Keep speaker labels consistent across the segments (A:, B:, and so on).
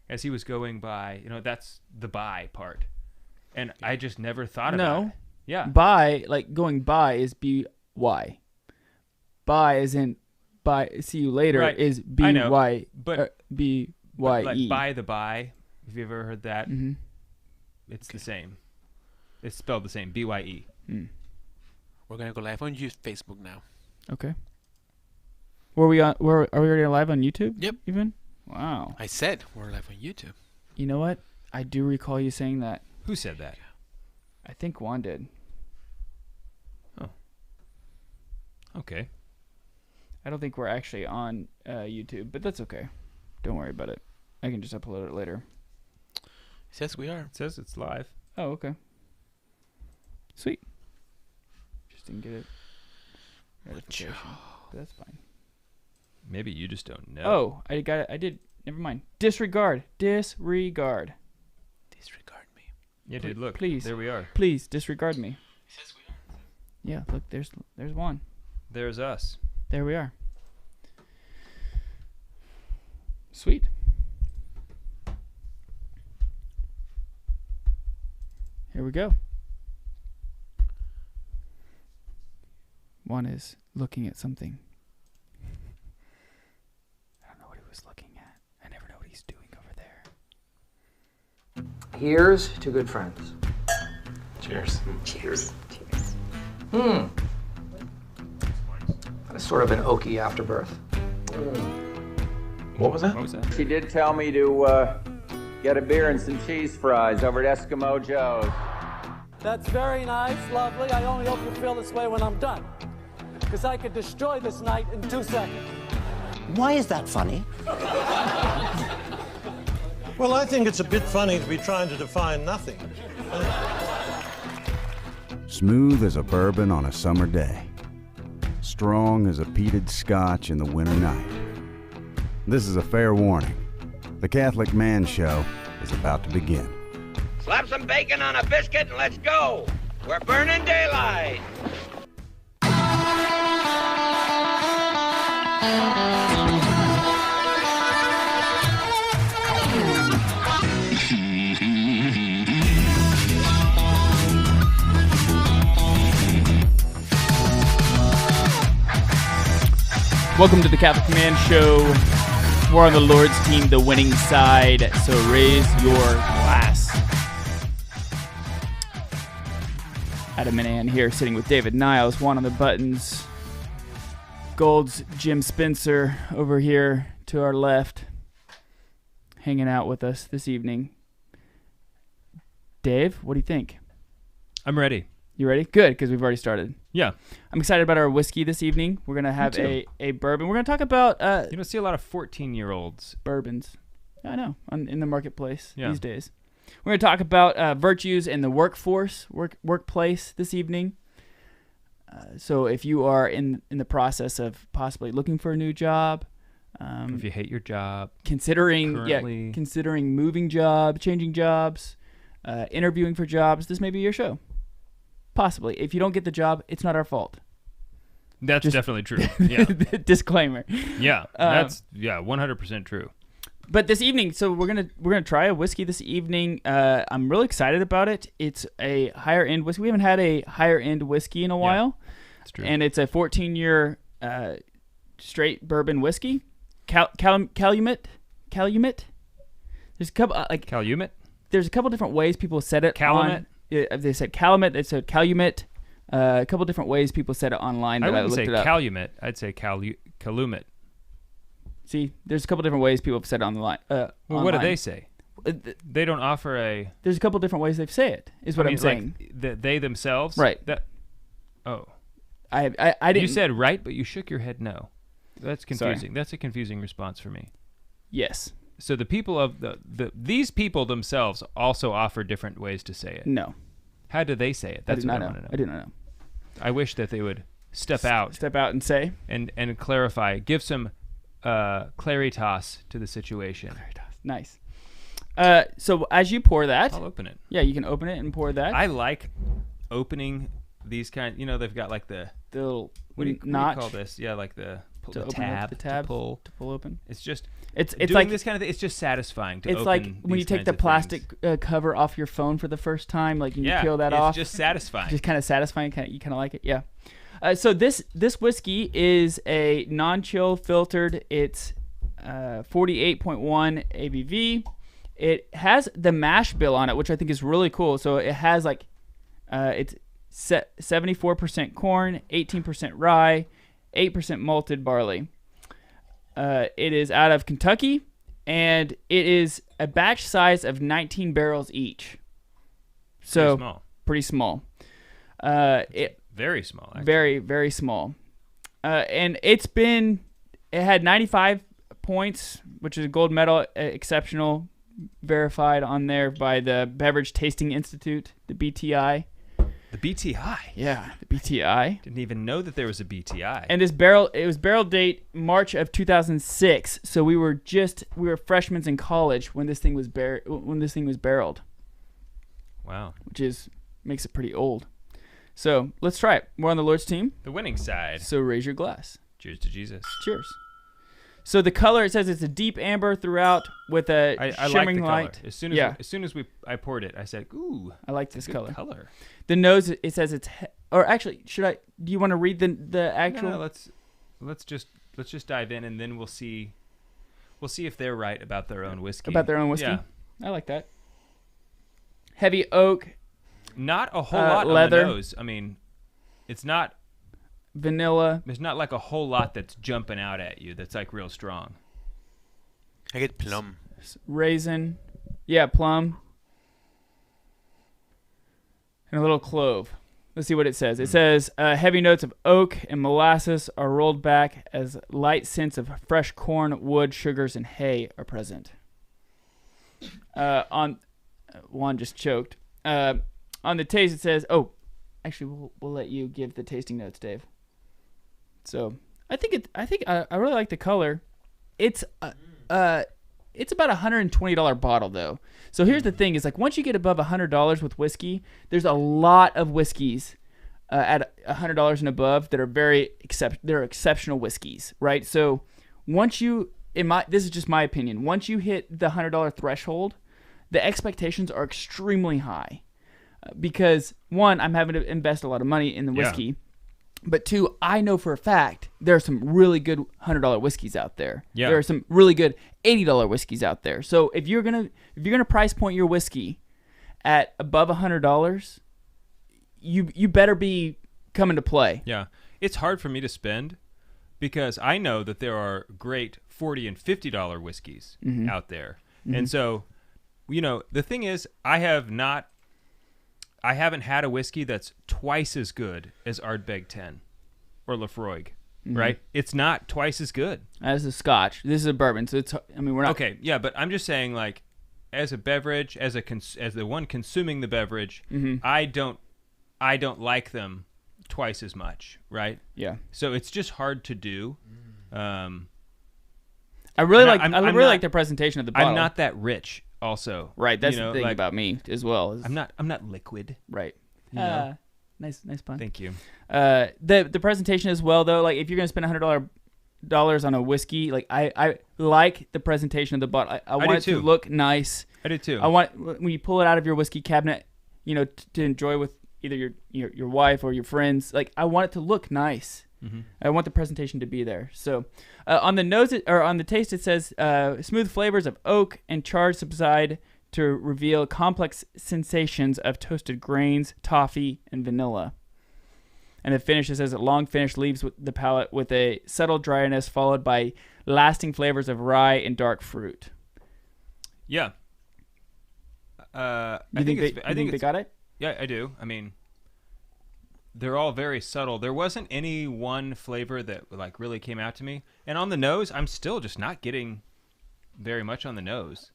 A: as he was going by. That's the by part, and I just never thought about it. Yeah,
B: by, like going by is B-Y. By is in by. See you later is B-Y.
A: But
B: B-Y-E.
A: Like by the by. Have you ever heard that?
B: Mm-hmm.
A: It's the same. It's spelled the same. B-Y-E.
B: Mm.
C: We're gonna go live on Facebook now.
B: Okay. Are we already live on YouTube?
C: Yep.
B: Even? Wow.
C: I said we're live on YouTube.
B: You know what? I do recall you saying that.
A: Who said that?
B: I think Juan did.
A: Oh. Okay.
B: I don't think we're actually on YouTube, but that's okay. Don't worry about it. I can just upload it later.
C: It says we are.
A: It says it's live.
B: Oh, okay. Sweet. Just didn't get it. Notification. But that's fine.
A: Maybe you just don't know.
B: Oh, I got it. I did. Never mind. Disregard.
C: Disregard me.
A: Yeah, dude, look.
B: Please.
A: There we are.
B: Please disregard me.
C: It says we are.
B: Yeah, look, there's Juan.
A: There's us.
B: There we are. Sweet. Here we go. Juan is looking at something. I don't know what he was looking at. I never know what he's doing over there.
D: Here's to good friends.
C: Cheers.
D: Cheers. Cheers. That's sort of an oaky afterbirth.
C: What was that?
A: What was that?
E: She did tell me to get a beer and some cheese fries over at Eskimo Joe's.
F: That's very nice, lovely. I only hope you feel this way when I'm done. Because I could destroy this night in 2 seconds.
G: Why is that funny?
H: Well, I think it's a bit funny to be trying to define nothing.
I: Smooth as a bourbon on a summer day. Strong as a peated scotch in the winter night. This is a fair warning. The Catholic Man Show is about to begin.
J: Slap some bacon on a biscuit and let's go. We're burning daylight.
B: Welcome to the Catholic Man Show. We're on the Lord's team, the winning side, so raise your glass. Adam and Ann here, sitting with David Niles, Juan on the buttons. Gold's Jim Spencer over here to our left, hanging out with us this evening. Dave, what do you think?
A: I'm ready.
B: You ready? Good, because we've already started.
A: Yeah.
B: I'm excited about our whiskey this evening. We're going to have a bourbon. We're going to talk about...
A: you don't see a lot of 14-year-olds.
B: Bourbons. I know, in the marketplace these days. We're going to talk about virtues in the workplace this evening. So if you are in the process of possibly looking for a new job...
A: if you hate your job.
B: Considering moving job, changing jobs, interviewing for jobs, this may be your show. Possibly. If you don't get the job, it's not our fault.
A: That's definitely true. Yeah.
B: Disclaimer.
A: Yeah. That's 100% true.
B: But this evening, so we're gonna try a whiskey this evening. I'm really excited about it. It's a higher end whiskey. We haven't had a higher end whiskey in a while.
A: That's true.
B: And it's a 14-year straight bourbon whiskey. Calumet. There's a couple
A: Calumet.
B: There's a couple different ways people said it.
A: Calumet.
B: They said Calumet. They said Calumet. A couple different ways people said it online.
A: I
B: that
A: wouldn't say
B: looked it up.
A: Calumet. I'd say Calumet.
B: See, there's a couple different ways people have said it online.
A: Well, what do they say? They don't offer a...
B: There's a couple different ways they say it, is what I'm saying.
A: Like they themselves?
B: Right.
A: I
B: didn't...
A: You said right, but you shook your head no. That's confusing.
B: Sorry.
A: That's a confusing response for me.
B: Yes.
A: So the people of these people themselves also offer different ways to say it.
B: No.
A: How do they say it? That's what I want to know.
B: I do not know.
A: I wish that they would step out
B: and say
A: and clarify, give some claritas to the situation.
B: Claritas. Nice. So as you pour that,
A: I'll open it.
B: Yeah, you can open it and pour that.
A: I like opening these kind. They've got like the
B: little
A: what do you
B: notch.
A: call this? Yeah, like the
B: to open
A: tab,
B: up the tab
A: to pull
B: open.
A: It's just
B: it's
A: doing
B: like
A: this kind of thing. It's just satisfying to
B: it's
A: open
B: like when you
A: these
B: take
A: kinds
B: the
A: of
B: plastic
A: things.
B: cover off your phone for the first time, like you
A: Yeah,
B: peel that
A: it's
B: off.
A: just satisfying.
B: Just kind of satisfying. You kind of like it, yeah. So this whiskey is a non-chill filtered. It's 48.1 ABV. It has the mash bill on it, which I think is really cool. So it has like it's 74% corn, 18% rye, 8% malted barley. It is out of Kentucky, and it is a batch size of 19 barrels each. So pretty small.
A: Very small. Actually.
B: Very, very small. And it had 95 points, which is a gold medal, exceptional, verified on there by the Beverage Tasting Institute, the BTI.
A: The BTI?
B: Yeah, the BTI.
A: Didn't even know that there was a BTI.
B: And it was barrel date March of 2006, so we were freshmen in college when this thing was barreled.
A: Wow.
B: Which makes it pretty old. So let's try it. We're on the Lord's team.
A: The winning side.
B: So raise your glass.
A: Cheers to Jesus.
B: Cheers. So the color, it says it's a deep amber throughout with a shimmering
A: like
B: light.
A: Color. As soon as I poured it, I said, "Ooh,
B: I like this color."
A: The
B: nose, it says it's, or actually, do you want to read the actual?
A: No, let's just dive in, and then we'll see if they're right about their own whiskey.
B: About their own whiskey.
A: Yeah.
B: I like that. Heavy oak.
A: Not a whole lot
B: leather.
A: on the nose. I mean, it's not.
B: Vanilla.
A: There's not like a whole lot that's jumping out at you that's like real strong.
C: I get plum.
B: Raisin. Yeah, plum. And a little clove. Let's see what it says. It says heavy notes of oak and molasses are rolled back as light scents of fresh corn, wood, sugars, and hay are present. Juan just choked. On the taste, it says, actually, we'll let you give the tasting notes, Dave. So I really like the color. It's about $120 bottle though. So here's the thing: is like once you get above $100 with whiskey, there's a lot of whiskeys at $100 and above that are they're exceptional whiskeys, right? So once this is just my opinion. Once you hit the $100 threshold, the expectations are extremely high because one, I'm having to invest a lot of money in the whiskey. Yeah. But two, I know for a fact there are some really good $100 whiskeys out there. Yeah. There are some really good $80 whiskeys out there. So if you're gonna price point your whiskey at above $100, you better be coming to play.
A: Yeah, it's hard for me to spend because I know that there are great $40 and $50 whiskeys out there, and so the thing is, I haven't had a whiskey that's twice as good as Ardbeg 10 or Lafroig, right? It's not twice as good.
B: As a Scotch. This is a bourbon, so we're not...
A: Okay, yeah, but I'm just saying, like, as a beverage, as the one consuming the beverage, I don't like them twice as much, right?
B: Yeah.
A: So it's just hard to do.
B: I really like the presentation of the bottle.
A: I'm not that rich. Also,
B: right, that's the thing about me as well.
A: I'm not liquid.
B: Right. Nice pun.
A: Thank you.
B: The presentation as well though, like if you're gonna spend $100 on a whiskey, like I like the presentation of the bottle. I want it to look nice.
A: I do too.
B: I want when you pull it out of your whiskey cabinet, to enjoy with either your wife or your friends. Like I want it to look nice. I want the presentation to be there. So on the nose or on the taste, it says smooth flavors of oak and charred subside to reveal complex sensations of toasted grains, toffee, and vanilla. And the finish, it says a long finish leaves the palate with a subtle dryness followed by lasting flavors of rye and dark fruit.
A: Yeah.
B: I think they got it?
A: Yeah, I do. I mean, they're all very subtle. There wasn't any one flavor that like really came out to me. And on the nose, I'm still just not getting very much on the nose.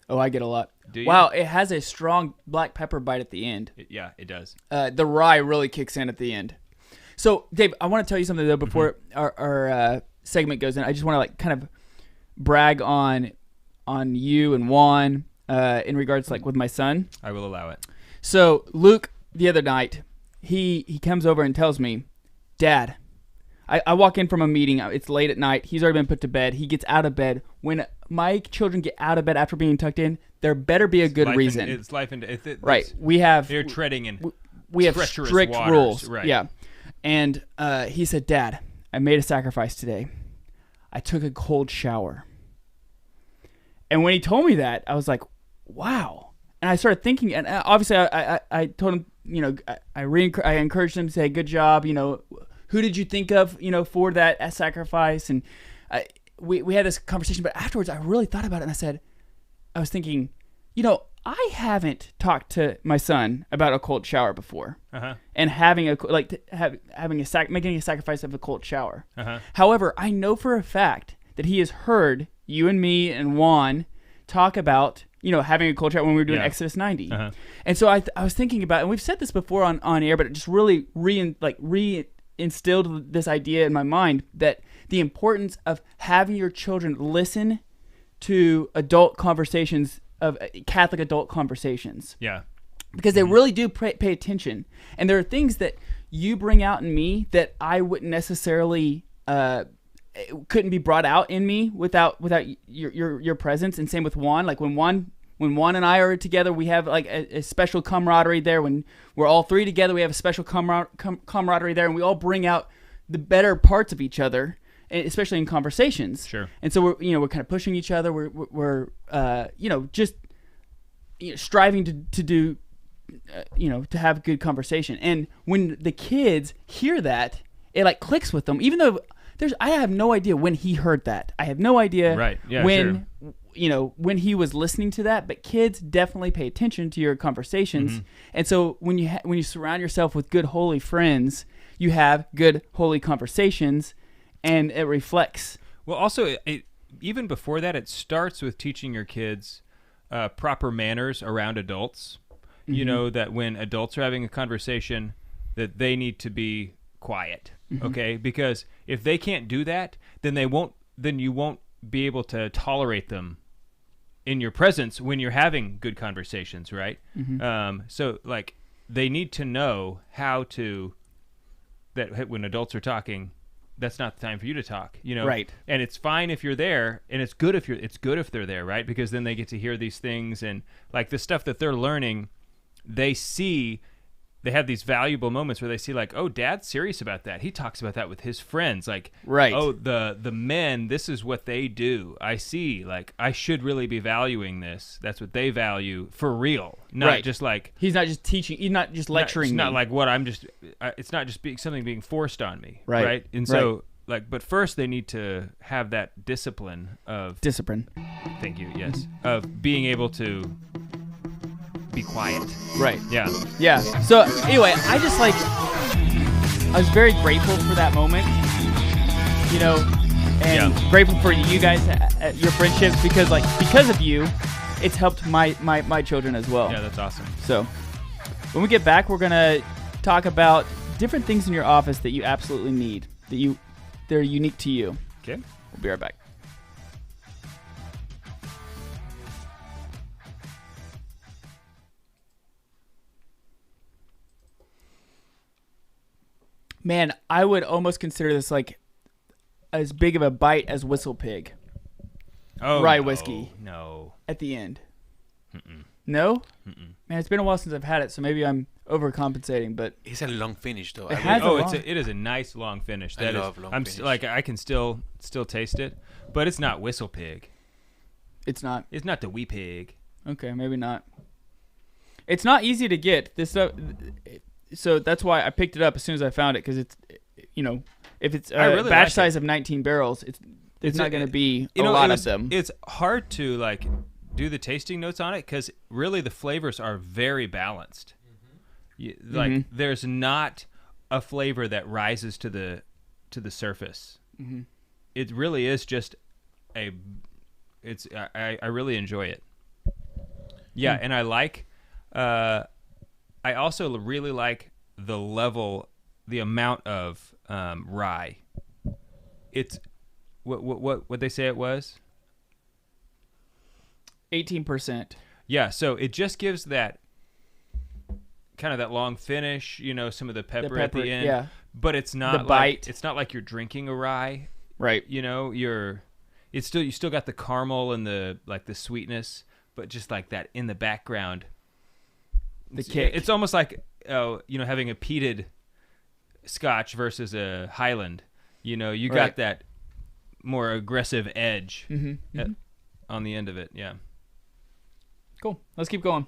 B: Oh, I get a lot.
A: Do you?
B: Wow, it has a strong black pepper bite at the end.
A: Yeah, it does.
B: The rye really kicks in at the end. So, Dave, I want to tell you something though before our segment goes in. I just want to like kind of brag on you and Juan in regards to, like with my son.
A: I will allow it.
B: So Luke, the other night, he comes over and tells me, "Dad, I walk in from a meeting. It's late at night. He's already been put to bed. He gets out of bed. When my children get out of bed after being tucked in, there better be a good reason.
A: It's life and
B: right. We have
A: they're treading in.
B: We have
A: treacherous
B: strict
A: waters,
B: rules.
A: right?
B: Yeah. And he said, "Dad, I made a sacrifice today. I took a cold shower." And when he told me that, I was like, "Wow!" And I started thinking, and obviously, I told him, you know, I encouraged him to say, "Good job," you know. Who did you think of, you know, for that sacrifice? And we had this conversation, but afterwards I really thought about it, and I was thinking, you know, I haven't talked to my son about a cold shower before, and having making a sacrifice of a cold shower. However, I know for a fact that he has heard you and me and Juan talk about, you know, having a cold shower when we were doing Exodus 90. And so I was thinking about, and we've said this before on air, but it just really instilled this idea in my mind that the importance of having your children listen to adult conversations, of Catholic adult conversations. Yeah. Because they really do pay attention. And there are things that you bring out in me that I wouldn't necessarily couldn't be brought out in me without your presence. And same with Juan. Like when Juan and I are together, we have like a special camaraderie there. When we're all three together, we have a special camaraderie there, and we all bring out the better parts of each other, especially in conversations. Sure. And so we're kind of pushing each other. We're just striving to do, to have good conversation. And when the kids hear that, it like clicks with them. Even though I have no idea when he heard that. I have no idea when. Sure. When he was listening to that, but kids definitely pay attention to your conversations. And so when you surround yourself with good, holy friends, you have good, holy conversations, and it reflects.
A: Well, also, even before that, it starts with teaching your kids proper manners around adults. You know, that when adults are having a conversation, that they need to be quiet, okay? Because if they can't do that, then you won't be able to tolerate them in your presence when you're having good conversations, right? So like they need to know how to, that when adults are talking, that's not the time for you to talk, right? And it's fine if you're there, and it's good if they're there, right? Because then they get to hear these things, and like the stuff that they're learning, they have these valuable moments where they see like, oh, Dad's serious about that. He talks about that with his friends. Like, right. Oh, the men, this is what they do. I see. Like, I should really be valuing this. That's what they value for real. Not just like...
B: He's not just teaching. He's not just lecturing
A: It's not
B: me.
A: like what I'm just... it's not just something being forced on me. Right. And so, but first they need to have that discipline of...
B: Discipline.
A: Thank you, yes. Of being able to... be quiet.
B: Right.
A: Yeah.
B: So anyway, I was very grateful for that moment, and grateful for you guys, your friendships, because of you, it's helped my children as well.
A: Yeah, that's awesome.
B: So when we get back, we're gonna talk about different things in your office that you absolutely need, they're unique to you.
A: Okay.
B: We'll be right back. Man, I would almost consider this like as big of a bite as Whistle Pig.
A: Oh,
B: rye whiskey.
A: No.
B: At the end. No? Man, it's been a while since I've had it, so maybe I'm overcompensating. But
C: it's a long finish, though.
A: It is a nice long finish.
C: I love long finish.
A: I can still taste it, but it's not Whistle Pig.
B: It's not.
A: It's not the Wee Pig.
B: Okay, maybe not. It's not easy to get this stuff. So that's why I picked it up as soon as I found it, because it's, if it's a batch size of 19 barrels, it's not going to be a lot of them.
A: It's hard to like do the tasting notes on it because really the flavors are very balanced. There's not a flavor that rises to the surface. It really is just I really enjoy it. Yeah, and I like. I also really like the amount of rye. It's what they say it was?
B: 18%.
A: Yeah, so it just gives that kind of that long finish, some of the pepper at the end.
B: Yeah.
A: but it's not
B: the bite.
A: it's not like you're drinking a rye.
B: Right.
A: You know, you still got the caramel and the sweetness, but just like that in the background.
B: The kick.
A: It's almost like having a peated Scotch versus a Highland. You know, you got that more aggressive edge on the end of it. Yeah.
B: Cool. Let's keep going.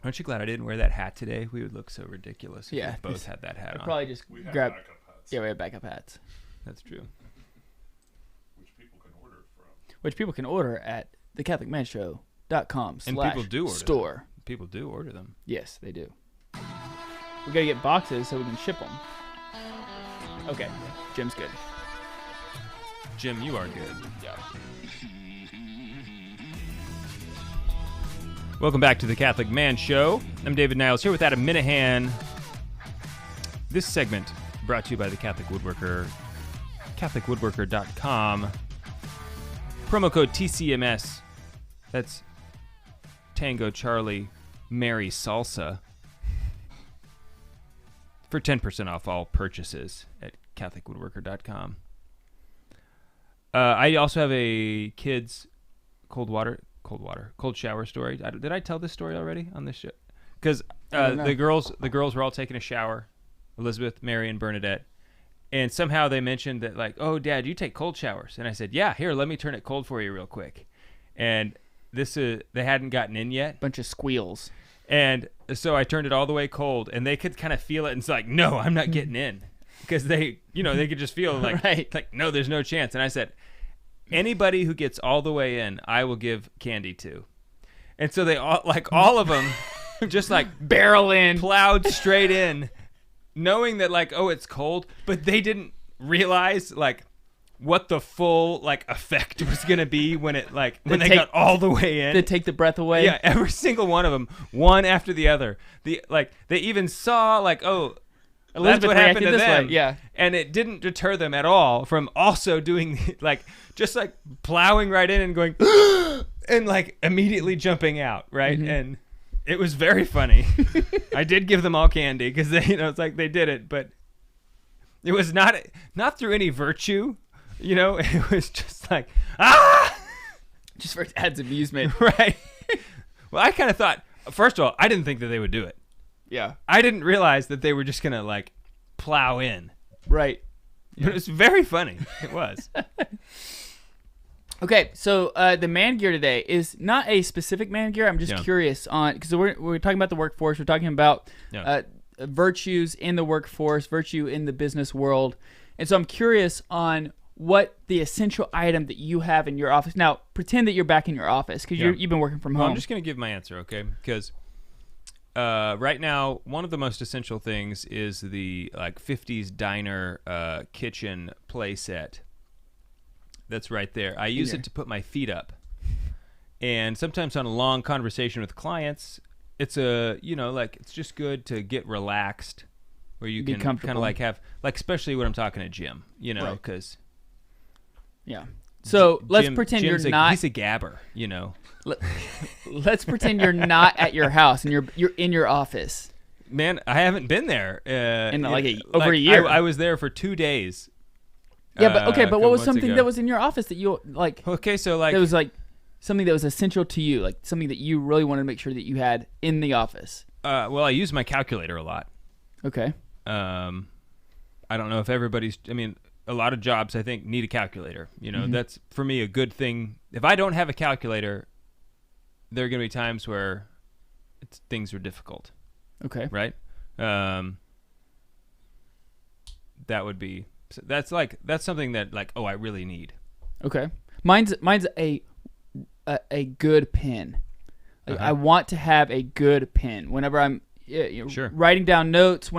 A: Aren't you glad I didn't wear that hat today? We would look so ridiculous if we both had that hat on.
B: Probably just grab. Yeah, we have backup hats.
A: That's true.
B: Which people can order at thecatholicmanshow.com/store.
A: And people do order them. People do order them.
B: Yes, they do. We gotta get boxes so we can ship them. Okay, Jim's good.
A: Jim, you are good.
B: Yeah.
A: Welcome back to the Catholic Man Show. I'm David Niles here with Adam Minahan. This segment brought to you by the Catholic Woodworker, CatholicWoodworker.com. Promo code TCMS. That's Tango Charlie Mary Salsa. For 10% off all purchases at CatholicWoodworker.com. I also have a kids cold shower story. Did I tell this story already on this show? Because the girls were all taking a shower, Elizabeth, Mary, and Bernadette, and somehow they mentioned that, like, oh, Dad, you take cold showers, and I said, yeah, here, let me turn it cold for you real quick, and they hadn't gotten in yet.
B: Bunch of squeals.
A: And so I turned it all the way cold, and they could kind of feel it, and it's like, no, I'm not getting in, because they could just feel like, like, no, there's no chance, and I said, anybody who gets all the way in, I will give candy to. And so they all of them just like
B: barrel in,
A: plowed straight in, knowing that like, oh, it's cold, but they didn't realize like what the full like effect was going to be when it like when they got all the way in.
B: They take the breath away.
A: Yeah, every single one of them, one after the other. They even saw like, oh,
B: Elizabeth,
A: that's what happened to
B: this
A: them.
B: way. Yeah.
A: And it didn't deter them at all from also doing like just like plowing right in and going and like immediately jumping out, right? Mm-hmm. And it was very funny. I did give them all candy because they, it's like they did it, but it was not through any virtue, It was just like
B: just for adds amusement,
A: right? Well, I kind of thought, first of all, I didn't think that they would do it.
B: Yeah.
A: I didn't realize that they were just going to, like, plow in.
B: Right.
A: But it was very funny. It was.
B: Okay, so the man gear today is not a specific man gear. I'm just curious on, because we're talking about the workforce. We're talking about virtues in the workforce, virtue in the business world. And so I'm curious on what the essential item that you have in your office. Now, pretend that you're back in your office because you've been working from home.
A: Well, I'm just going to give my answer, okay? Because... right now, one of the most essential things is the like 50s diner kitchen play set. That's right there. I use it to put my feet up. And sometimes on a long conversation with clients, it's it's just good to get relaxed where you can kind of like have, like, especially when I'm talking to Jim, because...
B: Yeah. So let's pretend
A: Jim's
B: you're not...
A: He's a gabber,
B: Let's pretend you're not at your house and you're in your office.
A: Man, I haven't been there
B: in over a year.
A: I was there for 2 days.
B: Yeah, but what was something that was in your office that you like?
A: Okay, so like
B: that was like something that was essential to you, like something that you really wanted to make sure that you had in the office.
A: Well, I use my calculator a lot.
B: Okay.
A: I don't know if everybody's. I mean, a lot of jobs I think need a calculator. That's for me a good thing. If I don't have a calculator, there are going to be times where things are difficult.
B: Okay.
A: Right? That's something that like, oh, I really need.
B: Okay. Mine's a good pen. Like, I want to have a good pen whenever I'm writing down notes,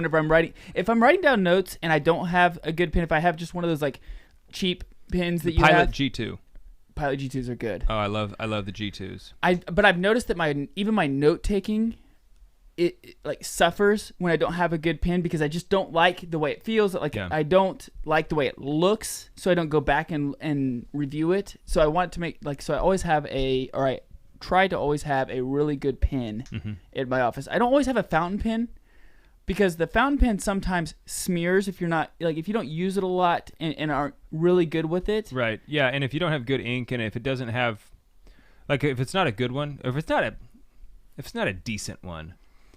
B: if I'm writing down notes and I don't have a good pen, if I have just one of those like cheap pens that you have.
A: Pilot G2.
B: Pilot G2s are good.
A: Oh, I love the G2s.
B: But I've noticed that my note taking, it like suffers when I don't have a good pen because I just don't like the way it feels. Like I don't like the way it looks, so I don't go back and review it. So I want to I always have I try to always have a really good pen in my office. I don't always have a fountain pen, because the fountain pen sometimes smears if you're not if you don't use it a lot and aren't really good with it.
A: Right. Yeah, and if you don't have good ink and if it doesn't have if it's not a good one, or if it's not a decent one,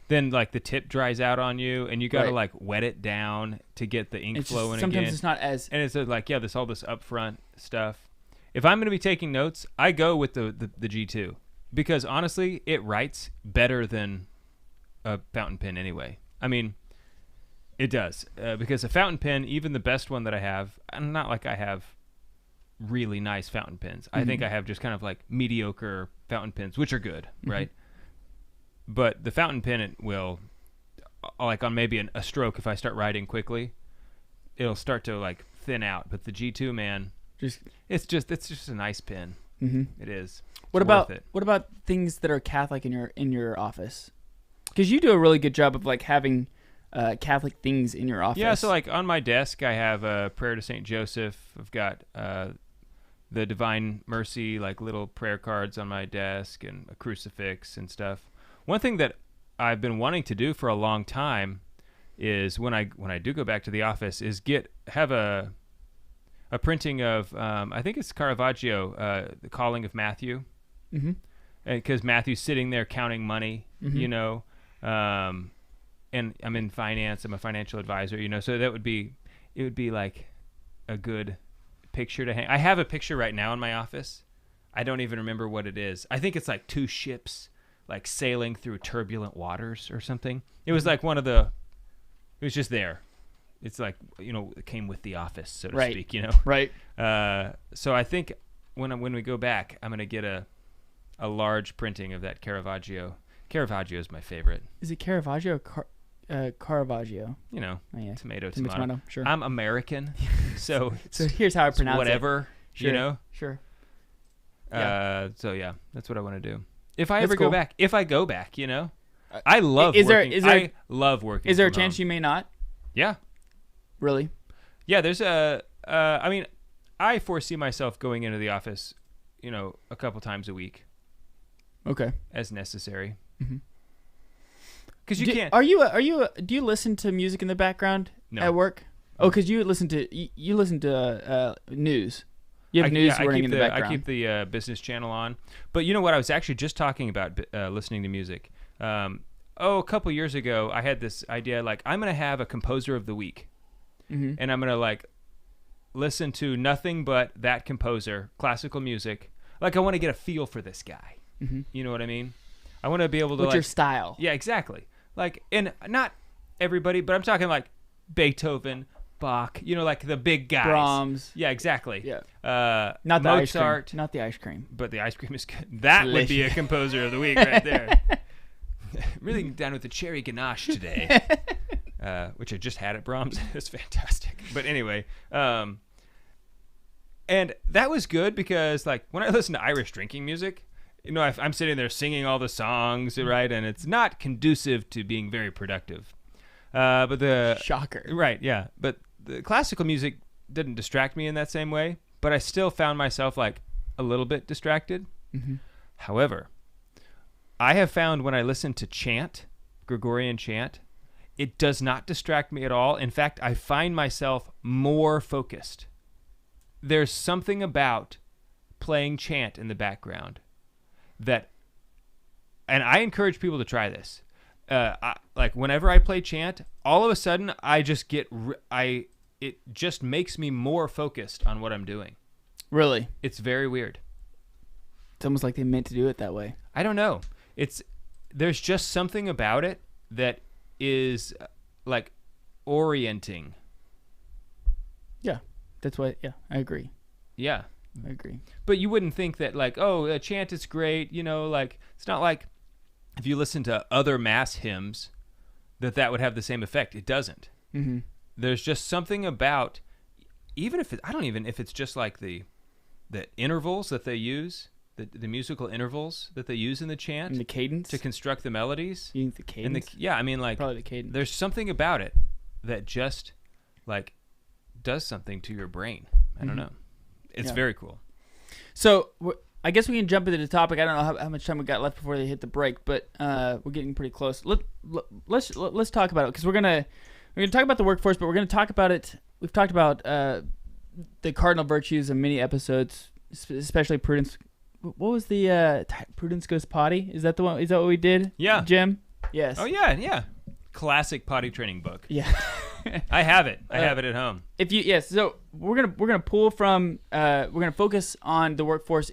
A: then the tip dries out on you and you got to wet it down to get the ink flowing again.
B: Sometimes it's not as
A: and it's there's all this upfront stuff. If I'm going to be taking notes, I go with the G2 because honestly, it writes better than a fountain pen anyway. I mean, it does because a fountain pen, even the best one that I have, not like I have really nice fountain pens. I think I have just kind of mediocre fountain pens, which are good, right? But the fountain pen, it will, on maybe a stroke, if I start writing quickly, it'll start to thin out. But the G2, man, it's just a nice pen. It is.
B: What about things that are Catholic in your office? Because you do a really good job of having Catholic things in your office.
A: Yeah, so on my desk, I have a prayer to Saint Joseph. I've got the Divine Mercy, little prayer cards on my desk, and a crucifix and stuff. One thing that I've been wanting to do for a long time is when I do go back to the office is have a printing of I think it's Caravaggio, The Calling of Matthew, because Matthew's sitting there counting money, and I'm in finance. I'm a financial advisor, so it would be a good picture to hang. I have a picture right now in my office. I don't even remember what it is. I think it's two ships sailing through turbulent waters or something. It was it was just there. It's it came with the office, so to speak,
B: Right.
A: So I think when we go back, I'm going to get a large printing of that Caravaggio. Caravaggio is my favorite.
B: Is it Caravaggio or Caravaggio?
A: Tomato.
B: Sure.
A: I'm American, so
B: here's how I pronounce
A: whatever,
B: it. Whatever. Sure. Yeah.
A: So yeah, that's what I want to do. If I
B: That's
A: ever
B: cool.
A: go back, I love working. I love working.
B: Is there a
A: from
B: chance
A: home.
B: you may not?
A: Yeah.
B: Really?
A: Yeah, there's I mean, I foresee myself going into the office, a couple times a week.
B: Okay.
A: As necessary. Because you can't.
B: Do you listen to music in the background at work? Oh, because you listen to news. You have news running in the background.
A: I keep the business channel on. But you know what? I was actually just talking about listening to music. A couple years ago, I had this idea I'm going to have a composer of the week. And I'm going to listen to nothing but that composer, classical music. I want to get a feel for this guy. You know what I mean? I want to be able to
B: What's your style?
A: Yeah, exactly. And not everybody, but I'm talking Beethoven, Bach, the big guys.
B: Brahms.
A: Yeah, exactly.
B: Yeah.
A: Not Mozart.
B: The Not the ice cream.
A: But the ice cream is good. That would be a composer of the week right there. Really down with the cherry ganache today, which I just had at Brahms. It's fantastic. But anyway, and that was good because when I listen to Irish drinking music, I'm sitting there singing all the songs, right? And it's not conducive to being very productive. But the
B: shocker.
A: Right, yeah. But the classical music didn't distract me in that same way, but I still found myself a little bit distracted. However, I have found when I listen to chant, Gregorian chant, it does not distract me at all. In fact, I find myself more focused. There's something about playing chant in the background and I encourage people to try this. Whenever I play chant, all of a sudden I just it just makes me more focused on what I'm doing.
B: Really?
A: It's very weird.
B: It's almost like they meant to do it that way.
A: I don't know. There's just something about it that is orienting.
B: Yeah. That's why, yeah, I agree.
A: Yeah.
B: I agree.
A: But you wouldn't think that chant is great, it's not like if you listen to other mass hymns that would have the same effect. It doesn't. There's just something about, even if it's just the intervals that they use, the musical intervals that they use in the chant,
B: and the cadence
A: to construct the melodies.
B: You think the cadence?
A: Probably
B: the cadence.
A: There's something about it that just does something to your brain. I don't know. It's very cool.
B: So I guess we can jump into the topic. I don't know how much time we got left before they hit the break, but we're getting pretty close. Let's talk about it, because we're gonna talk about the workforce, but we're gonna talk about it. We've talked about the cardinal virtues in many episodes, especially prudence. What was the Prudence Goes Potty? Is that the one? Is that what we did?
A: Yeah.
B: Jim? Yes.
A: Oh yeah. Classic potty training book.
B: Yeah.
A: I have it. I have it at home.
B: So we're gonna pull from we're gonna focus on the workforce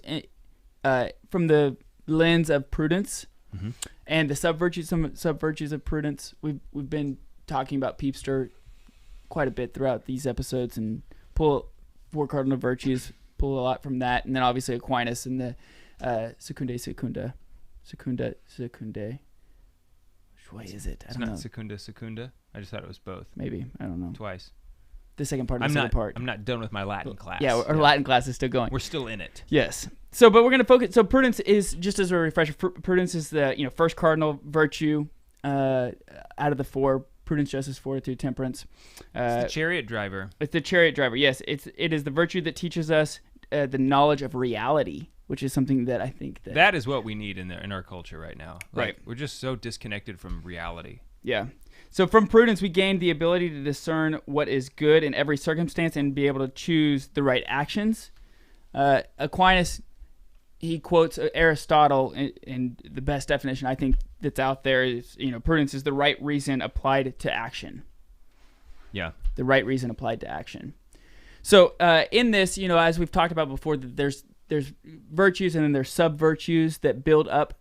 B: from the lens of prudence and the some sub virtues of prudence. We've been talking about Peepster quite a bit throughout these episodes, and pull 4 cardinal virtues, pull a lot from that, and then obviously Aquinas and the secunda. Which way is it? I don't know.
A: It's not secunda. I just thought it was both.
B: Maybe. I don't know.
A: Twice.
B: The second part is the second part.
A: I'm not done with my Latin class.
B: Yeah, our Latin class is still going.
A: We're still in it.
B: Yes. So, but we're going to focus. So, prudence is, just as a refresher, prudence is the first cardinal virtue out of the 4: prudence, justice, fortitude, temperance.
A: It's the chariot driver.
B: It's the chariot driver. Yes, it is the virtue that teaches us the knowledge of reality, which is something that I think
A: that is what we need in our culture right now.
B: Right.
A: We're just so disconnected from reality.
B: Yeah. So from prudence, we gain the ability to discern what is good in every circumstance and be able to choose the right actions. Aquinas, he quotes Aristotle, and the best definition I think that's out there is, prudence is the right reason applied to action.
A: Yeah.
B: The right reason applied to action. So in this, as we've talked about before, there's virtues and then there's sub-virtues that build up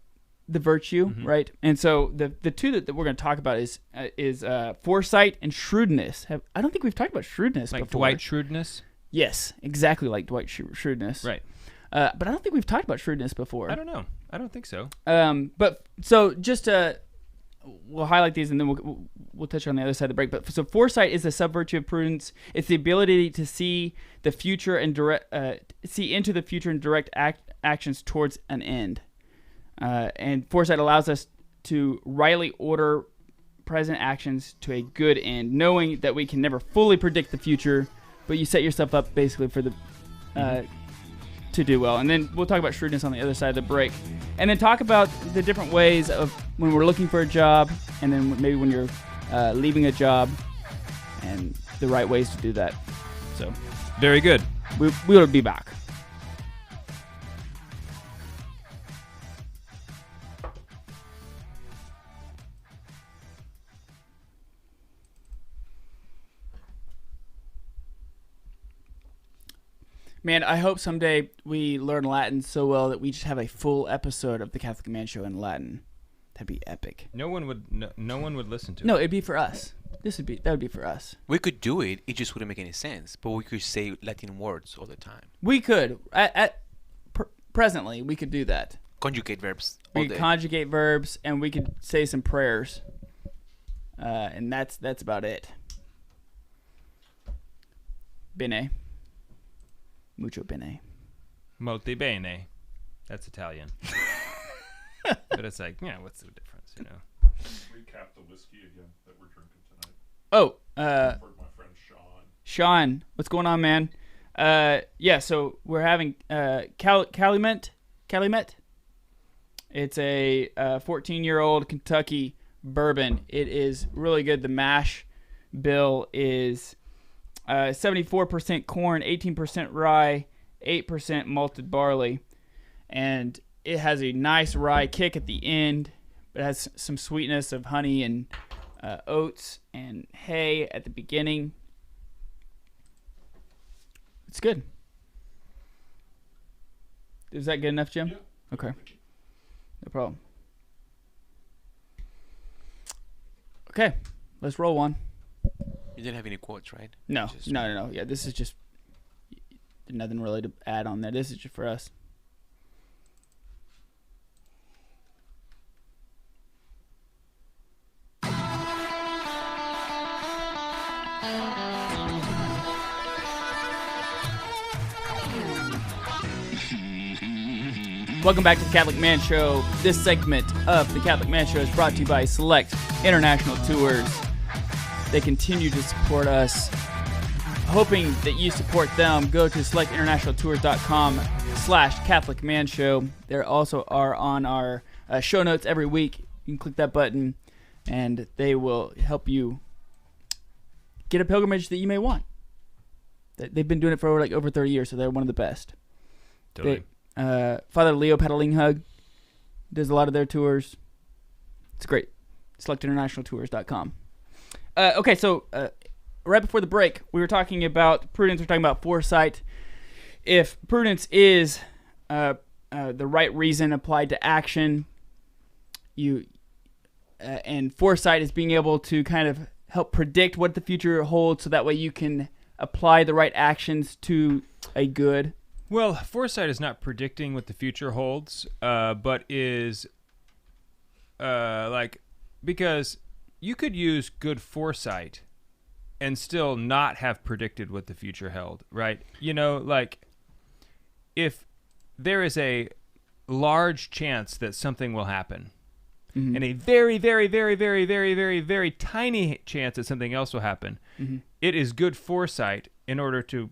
B: the virtue, right? And so the two that we're going to talk about is foresight and shrewdness. I don't think we've talked about shrewdness
A: like
B: before.
A: Dwight Schrewdness?
B: Yes, exactly like Dwight shrewdness.
A: Right.
B: But I don't think we've talked about shrewdness before.
A: I don't know. I don't think so.
B: But so just we'll highlight these and then we'll touch on the other side of the break. But so foresight is a sub-virtue of prudence. It's the ability to see the future and see into the future and direct actions towards an end. And foresight allows us to rightly order present actions to a good end, knowing that we can never fully predict the future, but you set yourself up basically for the to do well. And then we'll talk about shrewdness on the other side of the break, and then talk about the different ways of when we're looking for a job, and then maybe when you're leaving a job, and the right ways to do that. So,
A: very good.
B: We'll be back. Man, I hope someday we learn Latin so well that we just have a full episode of the Catholic Man Show in Latin. That'd be epic.
A: No one would listen to it.
B: No, it'd be for us. That would be for us.
C: We could do it. It just wouldn't make any sense. But we could say Latin words all the time.
B: We could. Presently, we could do that.
C: Conjugate verbs.
B: We could conjugate verbs, and we could say some prayers. And that's about it. Bene. Mucho bene.
A: Molto bene. That's Italian. But it's like, what's the difference,
K: Recap the whiskey again that we're drinking tonight.
B: Oh,
K: For my friend Sean.
B: Sean, what's going on, man? So we're having Calumet. It's a 14-year-old Kentucky bourbon. It is really good. The mash bill is 74% corn, 18% rye, 8% malted barley, and it has a nice rye kick at the end. It has some sweetness of honey and oats and hay at the beginning. It's good. Is that good enough, Jim?
K: Yeah.
B: Okay. No problem. Okay, let's roll one.
C: You didn't have any quotes, right?
B: No. Yeah, this is just nothing really to add on there. This is just for us. Welcome back to the Catholic Man Show. This segment of the Catholic Man Show is brought to you by Select International Tours. They continue to support us. Hoping that you support them, go to selectinternationaltours.com, facebook.com/Catholic Man Show. There also are on our show notes every week. You can click that button, and they will help you get a pilgrimage that you may want. They've been doing it for over 30 years, so they're one of the best.
A: Totally.
B: Father Leo Pedaling Hug does a lot of their tours. It's great. SelectInternationalTours.com. Okay, so right before the break, we were talking about prudence. We're talking about foresight. If prudence is the right reason applied to action, and foresight is being able to kind of help predict what the future holds, so that way you can apply the right actions to a good.
A: Well, foresight is not predicting what the future holds, but is because you could use good foresight and still not have predicted what the future held, right? If there is a large chance that something will happen, mm-hmm. and a very, very, very, very, very, very, very tiny chance that something else will happen, mm-hmm. it is good foresight in order to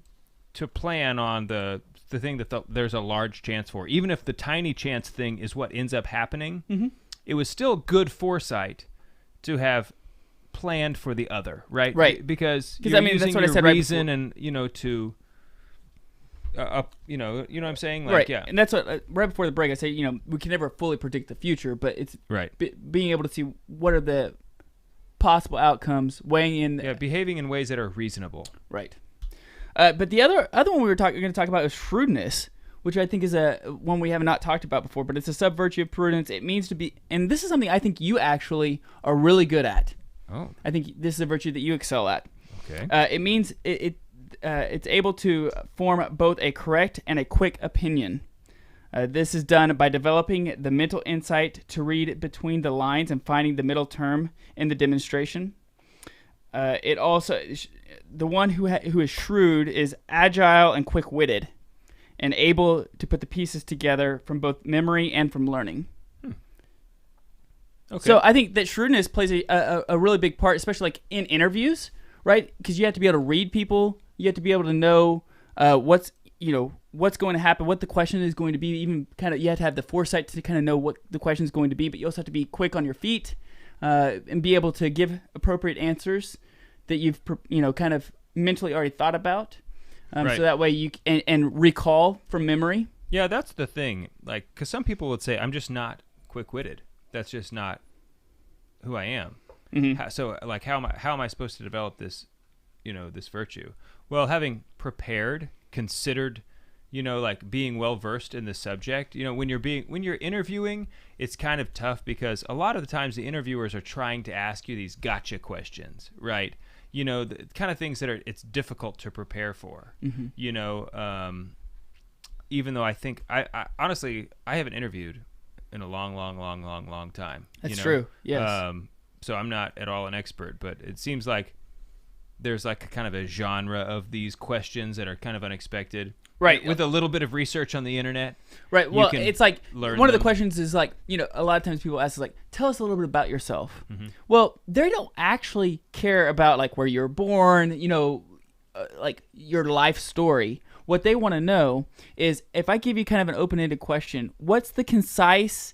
A: plan on the thing that there's a large chance for. Even if the tiny chance thing is what ends up happening, mm-hmm. it was still good foresight to have planned for the other, right?
B: Right.
A: Because you're using that's what your I said reason right and to you know what I'm saying?
B: Right.
A: Yeah.
B: And that's what right before the break I say, we can never fully predict the future, but it's
A: right.
B: Being able to see what are the possible outcomes, weighing in.
A: Yeah, behaving in ways that are reasonable.
B: Right. But the other one we're going to talk about is shrewdness, which I think is one we have not talked about before, but it's a sub-virtue of prudence. It means to be, and this is something I think you actually are really good at.
A: Oh.
B: I think this is a virtue that you excel at.
A: Okay.
B: It means it's able to form both a correct and a quick opinion. This is done by developing the mental insight to read between the lines and finding the middle term in the demonstration. It also, the one who is shrewd is agile and quick-witted, and able to put the pieces together from both memory and from learning. Okay. So I think that shrewdness plays a really big part, especially like in interviews, right? Because you have to be able to read people. You have to be able to know what's going to happen, what the question is going to be. Even kind of, you have to have the foresight to kind of know what the question is going to be. But you also have to be quick on your feet and be able to give appropriate answers that you've kind of mentally already thought about.
A: Right.
B: So that way you and recall from memory.
A: Yeah, that's the thing. Like, because some people would say, I'm just not quick-witted. That's just not who I am. Mm-hmm. So, like, how am I supposed to develop this, this virtue? Well, having prepared, considered, like being well versed in the subject. When you're interviewing, it's kind of tough because a lot of the times the interviewers are trying to ask you these gotcha questions, right? The kind of things that it's difficult to prepare for. Mm-hmm. Even though I think I honestly haven't interviewed in a long time.
B: That's true. Yes.
A: So I'm not at all an expert, but it seems like there's like a kind of a genre of these questions that are kind of unexpected.
B: Right.
A: With a little bit of research on the internet.
B: Right. Well, it's like one of the questions is like, a lot of times people ask like, tell us a little bit about yourself. Mm-hmm. Well, they don't actually care about like where you're born, like your life story. What they want to know is, if I give you kind of an open-ended question, what's the concise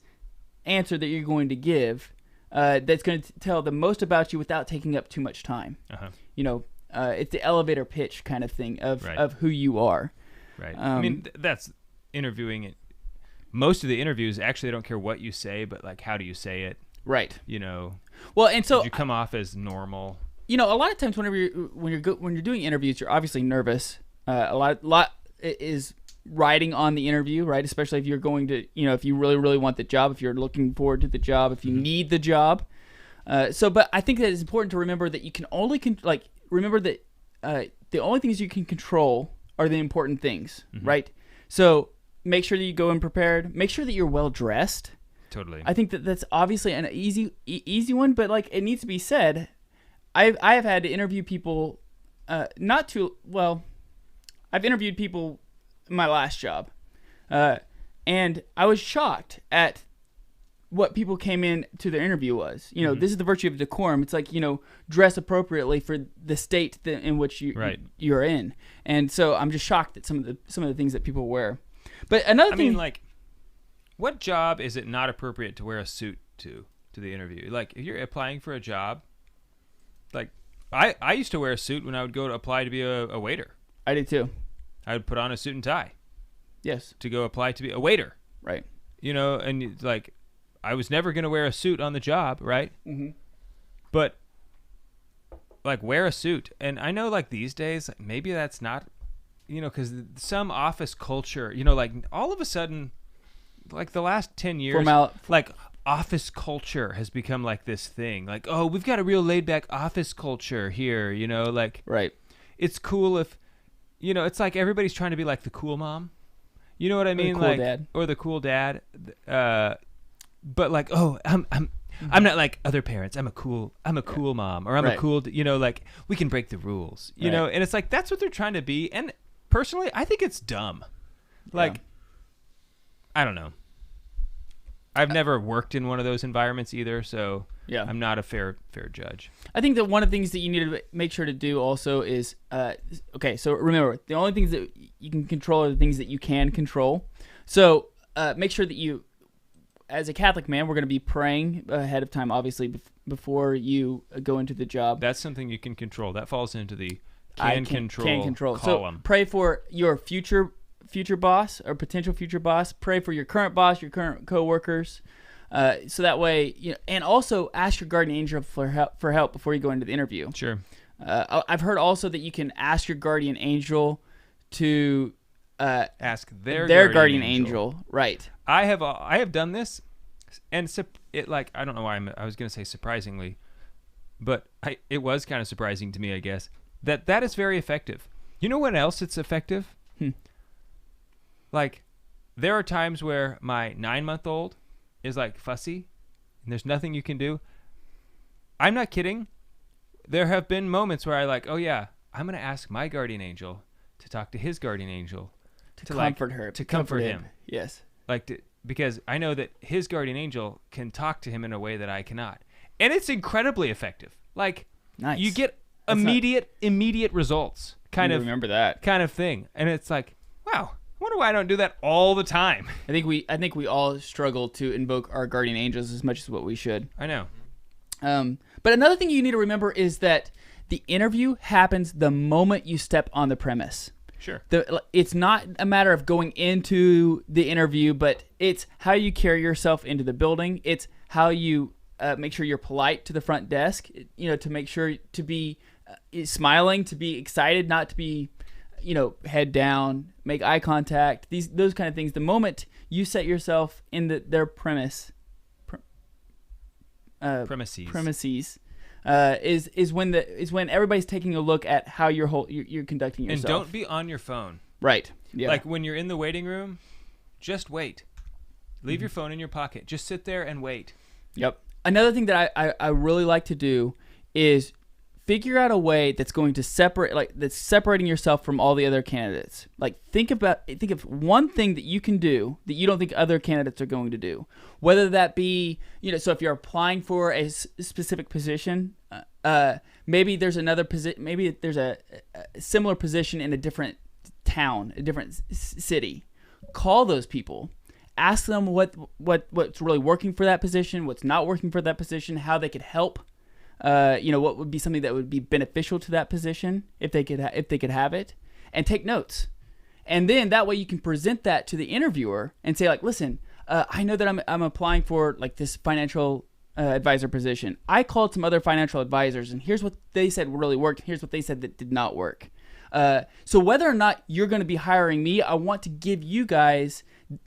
B: answer that you're going to give that's going to tell the most about you without taking up too much time? Uh-huh. It's the elevator pitch kind of thing of who you are.
A: Right. I mean, that's interviewing. Most of the interviews, actually, they don't care what you say, but like, how do you say it?
B: Right.
A: Well, and so you come off as normal.
B: A lot of times, when you're doing interviews, you're obviously nervous. A lot is riding on the interview, right? Especially if you're going to, if you really, really want the job, if you're looking forward to the job, if you need the job. But I think that it's important to remember that you can only remember that the only things you can control are the important things, mm-hmm. right? So make sure that you go in prepared. Make sure that you're well dressed.
A: Totally.
B: I think that's obviously an easy one, but like, it needs to be said. I have had to interview people, I've interviewed people in my last job, and I was shocked at what people came in to their interview was. Mm-hmm. This is the virtue of decorum. It's like, dress appropriately for the state in which you're in. And so I'm just shocked at some of the things that people wear. But another thing,
A: I mean, like, what job is it not appropriate to wear a suit to the interview? Like, if you're applying for a job, like, I used to wear a suit when I would go to apply to be a waiter.
B: I did too.
A: I would put on a suit and tie.
B: Yes.
A: To go apply to be a waiter.
B: Right.
A: You know, and like, I was never going to wear a suit on the job, right?
B: Mm-hmm.
A: But, like, wear a suit. And I know, like, these days, maybe that's not, you know, because some office culture, you know, like, all of a sudden, like, the last 10 years, like, office culture has become, like, this thing. Like, oh, we've got a real laid-back office culture here, you know, like.
B: Right.
A: It's cool if, you know, it's like everybody's trying to be like the cool mom. You know what I mean?
B: Or the cool
A: like,
B: dad.
A: Or the cool dad. But like, oh, I'm not like other parents. I'm a cool mom, or I'm a cool, you know, like, we can break the rules, you know. And it's like, that's what they're trying to be. And personally, I think it's dumb. Like, I don't know. I've never worked in one of those environments either, so I'm not a fair judge.
B: I think that one of the things that you need to make sure to do also is, okay, so remember, the only things that you can control are the things that you can control. So make sure that you, as a Catholic man, we're going to be praying ahead of time, obviously, before you go into the job.
A: That's something you can control. That falls into the can control column.
B: So pray for your future boss or potential future boss. Pray for your current boss, your current coworkers. So that way, you know, and also ask your guardian angel for help before you go into the interview.
A: Sure.
B: I've heard also that you can ask your guardian angel to
A: ask their
B: guardian angel. Right.
A: I have done this, and I don't know why I was going to say surprisingly, but it was kind of surprising to me, I guess, that is very effective. You know what else it's effective? Like, there are times where my 9-month-old is like fussy and there's nothing you can do. I'm not kidding. There have been moments where I like, oh yeah, I'm going to ask my guardian angel to talk to his guardian angel
B: to comfort her,
A: to comfort him.
B: Yes.
A: Like, because I know that his guardian angel can talk to him in a way that I cannot. And it's incredibly effective. Like,
B: nice.
A: You get immediate results
B: remember that
A: kind of thing. And it's like, wow, I wonder why I don't do that all the time.
B: I think we all struggle to invoke our guardian angels as much as what we should.
A: I know.
B: But another thing you need to remember is that the interview happens the moment you step on the premise.
A: Sure.
B: It's not a matter of going into the interview, but it's how you carry yourself into the building. It's how you make sure you're polite to the front desk, you know, to make sure to be smiling, to be excited, not to be, you know, head down, make eye contact, those kind of things. The moment you set yourself in their premises is when everybody's taking a look at how you're conducting yourself.
A: And don't be on your phone.
B: Right. Yeah.
A: Like, when you're in the waiting room, just wait. Leave your phone in your pocket. Just sit there and wait.
B: Yep. Another thing that I really like to do is figure out a way that's going to that's separating yourself from all the other candidates. Like, think of one thing that you can do that you don't think other candidates are going to do. Whether that be, you know, so if you're applying for a specific position, maybe there's another position, maybe there's a similar position in a different town, a different city. Call those people. Ask them what's really working for that position, what's not working for that position, how they could help. You know, what would be something that would be beneficial to that position if they could have it, and take notes. And then that way you can present that to the interviewer and say, like, listen, I know that I'm applying for, like, this financial advisor position. I called some other financial advisors, and here's what they said really worked. Here's what they said that did not work. So whether or not you're going to be hiring me, I want to give you guys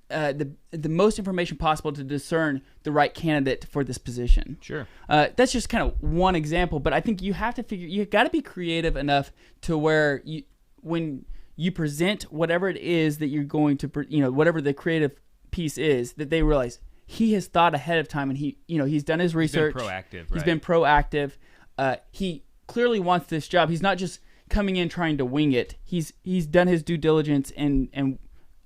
B: the most information possible to discern the right candidate for this position.
A: Sure.
B: That's just kind of one example, but I think you have to you've got to be creative enough to where when you present whatever it is that you're going to, you know, whatever the creative piece is, that they realize he has thought ahead of time, and he's done his research.
A: He's been proactive.
B: He's been proactive. He clearly wants this job. He's not just coming in trying to wing it. He's done his due diligence and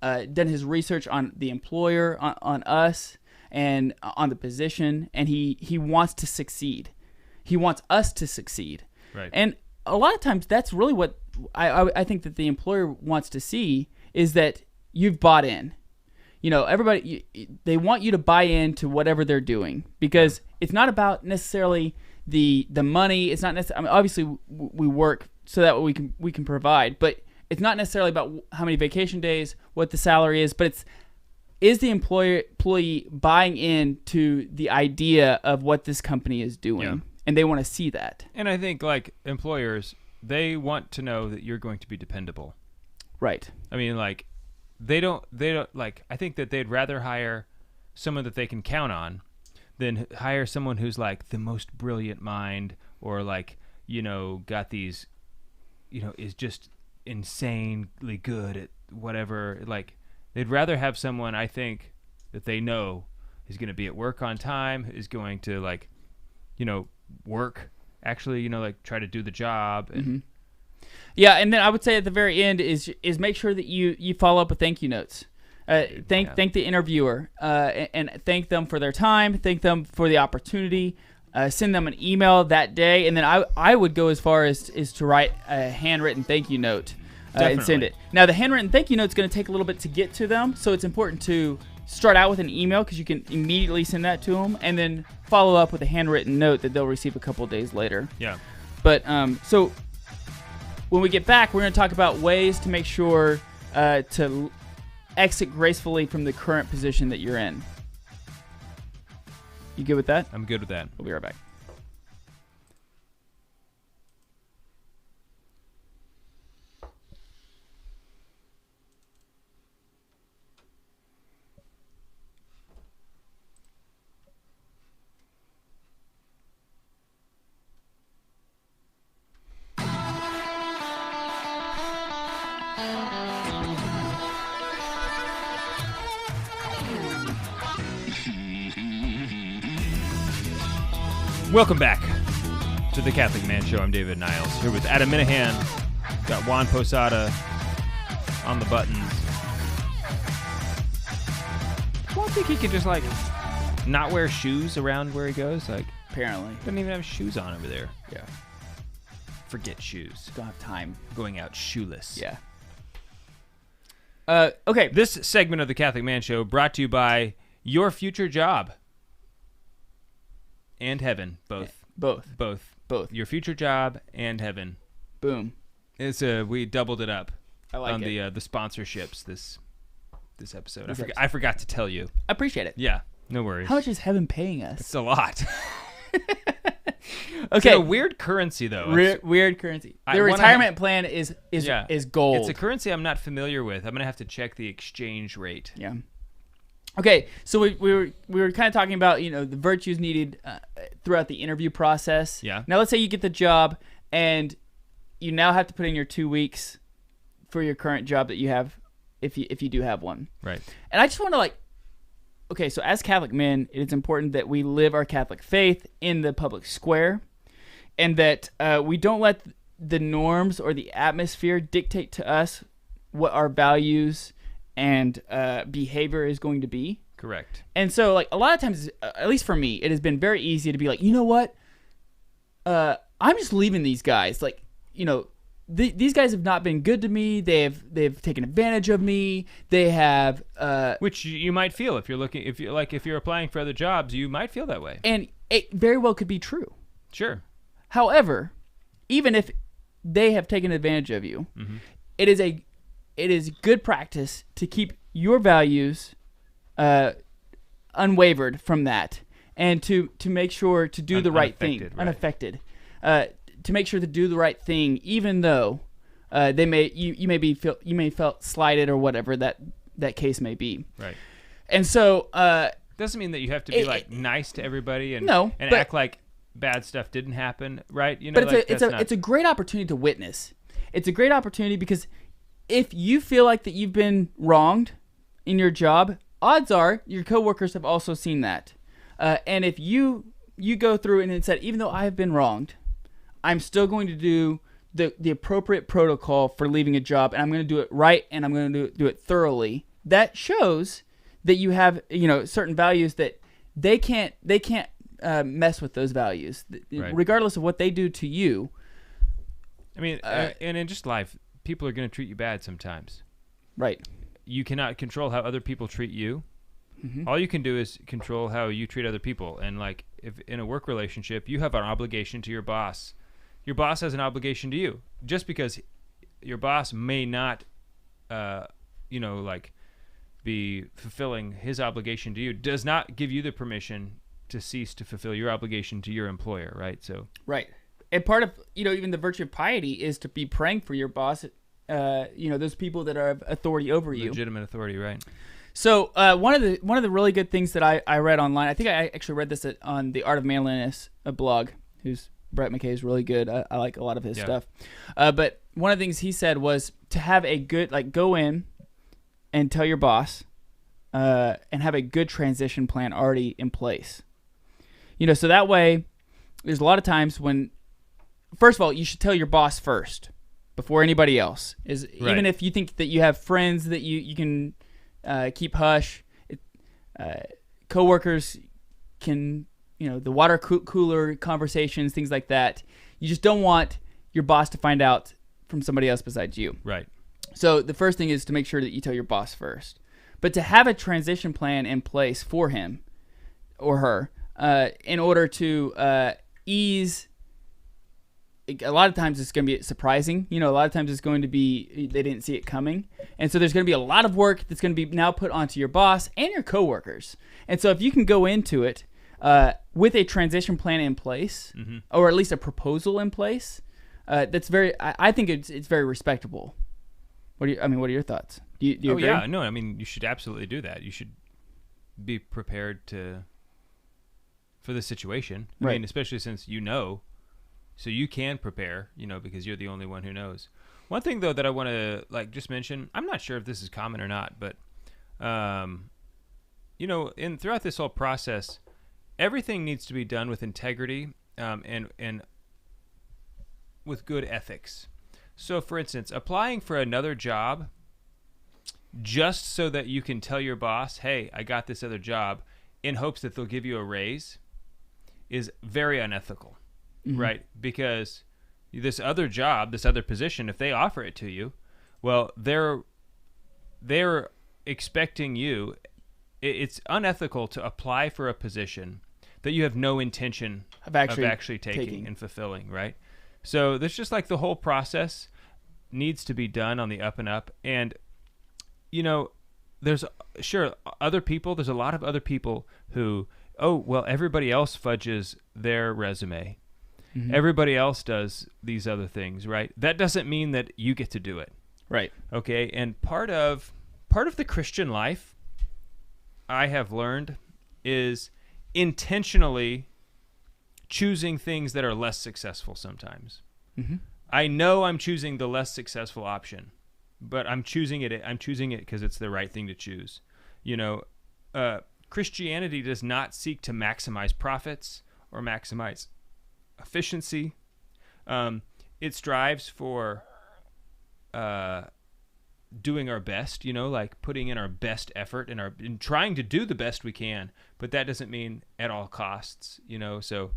B: done his research on the employer, on us, and on the position, and he wants to succeed. He wants us to succeed.
A: Right.
B: And a lot of times that's really what I think that the employer wants to see, is that you've bought in. everybody, they want you to buy into whatever they're doing, because it's not about necessarily the money. It's not necessarily, obviously we work so that we can provide, but it's not necessarily about how many vacation days, what the salary is, but is the employee buying into the idea of what this company is doing? Yeah. And they want to see that.
A: And I think, like, employers, they want to know that you're going to be dependable.
B: Right.
A: I mean, like, they don't like, I think that they'd rather hire someone that they can count on than hire someone who's like the most brilliant mind, or like, got these, is just insanely good at whatever. Like, they'd rather have someone, I think, that they know is going to be at work on time, is going to, like, work, actually, like, try to do the job. And
B: Yeah, and then I would say at the very end is make sure that you follow up with thank you notes. Thank the interviewer, and thank them for their time, thank them for the opportunity. Send them an email that day, and then I would go as far as to write a handwritten thank you note and send it. Now, the handwritten thank you note is going to take a little bit to get to them, so it's important to start out with an email, because you can immediately send that to them, and then follow up with a handwritten note that they'll receive a couple of days later.
A: Yeah.
B: But so when we get back, we're going to talk about ways to make sure to exit gracefully from the current position that you're in. You good with that?
A: I'm good with that.
B: We'll be right back.
A: Welcome back to the Catholic Man Show. I'm David Niles, here with Adam Minahan. Got Juan Posada on the buttons. I don't think he could just, like, not wear shoes around where he goes. Like,
B: apparently.
A: Doesn't even have shoes on over there.
B: Yeah.
A: Forget shoes.
B: Don't have time.
A: Going out shoeless.
B: Yeah. Okay.
A: This segment of the Catholic Man Show brought to you by your future job. And heaven, both.
B: Both.
A: Your future job and heaven.
B: Boom.
A: It's we doubled it up.
B: I like
A: on
B: it.
A: the sponsorships this episode. I forgot to tell you.
B: I appreciate it.
A: Yeah, no worries.
B: How much is heaven paying us?
A: It's a lot.
B: Okay.
A: It's a weird currency though.
B: Weird currency. The retirement plan is gold.
A: It's a currency I'm not familiar with. I'm gonna have to check the exchange rate.
B: Yeah. Okay, so we were kind of talking about the virtues needed throughout the interview process.
A: Yeah.
B: Now let's say you get the job and you now have to put in your 2 weeks for your current job that you have, if you do have one.
A: Right.
B: And I just want to okay, so as Catholic men, it is important that we live our Catholic faith in the public square, and that we don't let the norms or the atmosphere dictate to us what our values and behavior is going to be.
A: Correct.
B: And so, a lot of times, at least for me, it has been very easy to be like, you know what? I'm just leaving these guys. These guys have not been good to me. They've taken advantage of me. They have
A: which you might feel if you're applying for other jobs, you might feel that way.
B: And it very well could be true.
A: Sure.
B: However, even if they have taken advantage of you,
A: mm-hmm.
B: it is good practice to keep your values unwavered from that, and to make sure to do the right thing,
A: right.
B: unaffected. To make sure to do the right thing, even though you may felt slighted or whatever that case may be.
A: Right.
B: And so
A: doesn't mean that you have to be nice to everybody and
B: but
A: act like bad stuff didn't happen, right?
B: But it's a great opportunity to witness. It's a great opportunity because if you feel like that you've been wronged in your job, odds are your coworkers have also seen that. And if you go through and said, even though I have been wronged, I'm still going to do the appropriate protocol for leaving a job, and I'm going to do it right, and I'm going to do it thoroughly. That shows that you have certain values that they can't mess with those values,
A: right.
B: Regardless of what they do to you.
A: I mean, and in just life, people are going to treat you bad sometimes.
B: Right.
A: you cannot control how other people treat you.
B: Mm-hmm.
A: All you can do is control how you treat other people. And like if in a work relationship, you have an obligation to your boss. Your boss has an obligation to you. Just because your boss may not, be fulfilling his obligation to you does not give you the permission to cease to fulfill your obligation to your employer, right? So
B: right. And part of, even the virtue of piety is to be praying for your boss, those people that are of authority over you.
A: Legitimate authority, right?
B: So one of the really good things that I read online, I think I actually read this on the Art of Manliness blog, Brett McKay is really good. I like a lot of his stuff. But one of the things he said was to have a good, go in and tell your boss and have a good transition plan already in place. So that way, there's a lot of times when, first of all, you should tell your boss first before anybody else. Even if you think that you have friends that you can keep hush, coworkers can, the water cooler conversations, things like that. You just don't want your boss to find out from somebody else besides you.
A: Right.
B: So the first thing is to make sure that you tell your boss first. But to have a transition plan in place for him or her in order to ease. A lot of times it's going to be surprising. A lot of times it's going to be they didn't see it coming. And so there's going to be a lot of work that's going to be now put onto your boss and your coworkers. And so if you can go into it with a transition plan in place,
A: mm-hmm.
B: or at least a proposal in place, that's I think it's very respectable. What are your thoughts? Do you agree?
A: Yeah, no, you should absolutely do that. You should be prepared for the situation.
B: Right.
A: Especially since so you can prepare, because you're the only one who knows. One thing though that I want to just mention, I'm not sure if this is common or not, but throughout this whole process, everything needs to be done with integrity and with good ethics. So, for instance, applying for another job just so that you can tell your boss, hey, I got this other job, in hopes that they'll give you a raise is very unethical, mm-hmm. right? Because this other job, this other position, if they offer it to you, well, they're expecting you. It's unethical to apply for a position that you have no intention of actually taking and fulfilling, right? So there's just the whole process needs to be done on the up and up. And, there's other people, there's a lot of other people who, everybody else fudges their resume. Mm-hmm. Everybody else does these other things, right? That doesn't mean that you get to do it.
B: Right.
A: Okay. And part of the Christian life, I have learned, is intentionally choosing things that are less successful sometimes.
B: Mm-hmm.
A: I know I'm choosing the less successful option, but I'm choosing it because it's the right thing to choose. Christianity does not seek to maximize profits or maximize efficiency. It strives for doing our best, putting in our best effort and trying to do the best we can, but that doesn't mean at all costs, so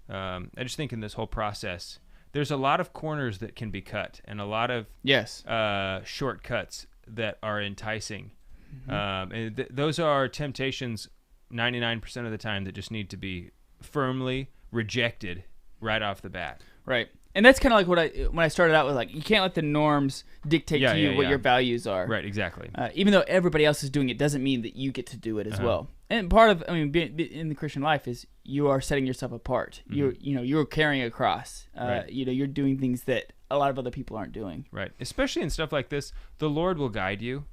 A: I just think in this whole process, there's a lot of corners that can be cut and a lot of shortcuts that are enticing. Mm-hmm. And those are temptations 99% of the time that just need to be firmly rejected right off the bat.
B: Right. And that's kind of like when I started out with, you can't let the norms dictate to you what your values are.
A: Right, exactly.
B: Even though everybody else is doing it doesn't mean that you get to do it as well. And part of, being in the Christian life is you are setting yourself apart. Mm-hmm. You're carrying a cross.
A: Right.
B: You're doing things that a lot of other people aren't doing.
A: Right. Especially in stuff like this, the Lord will guide you.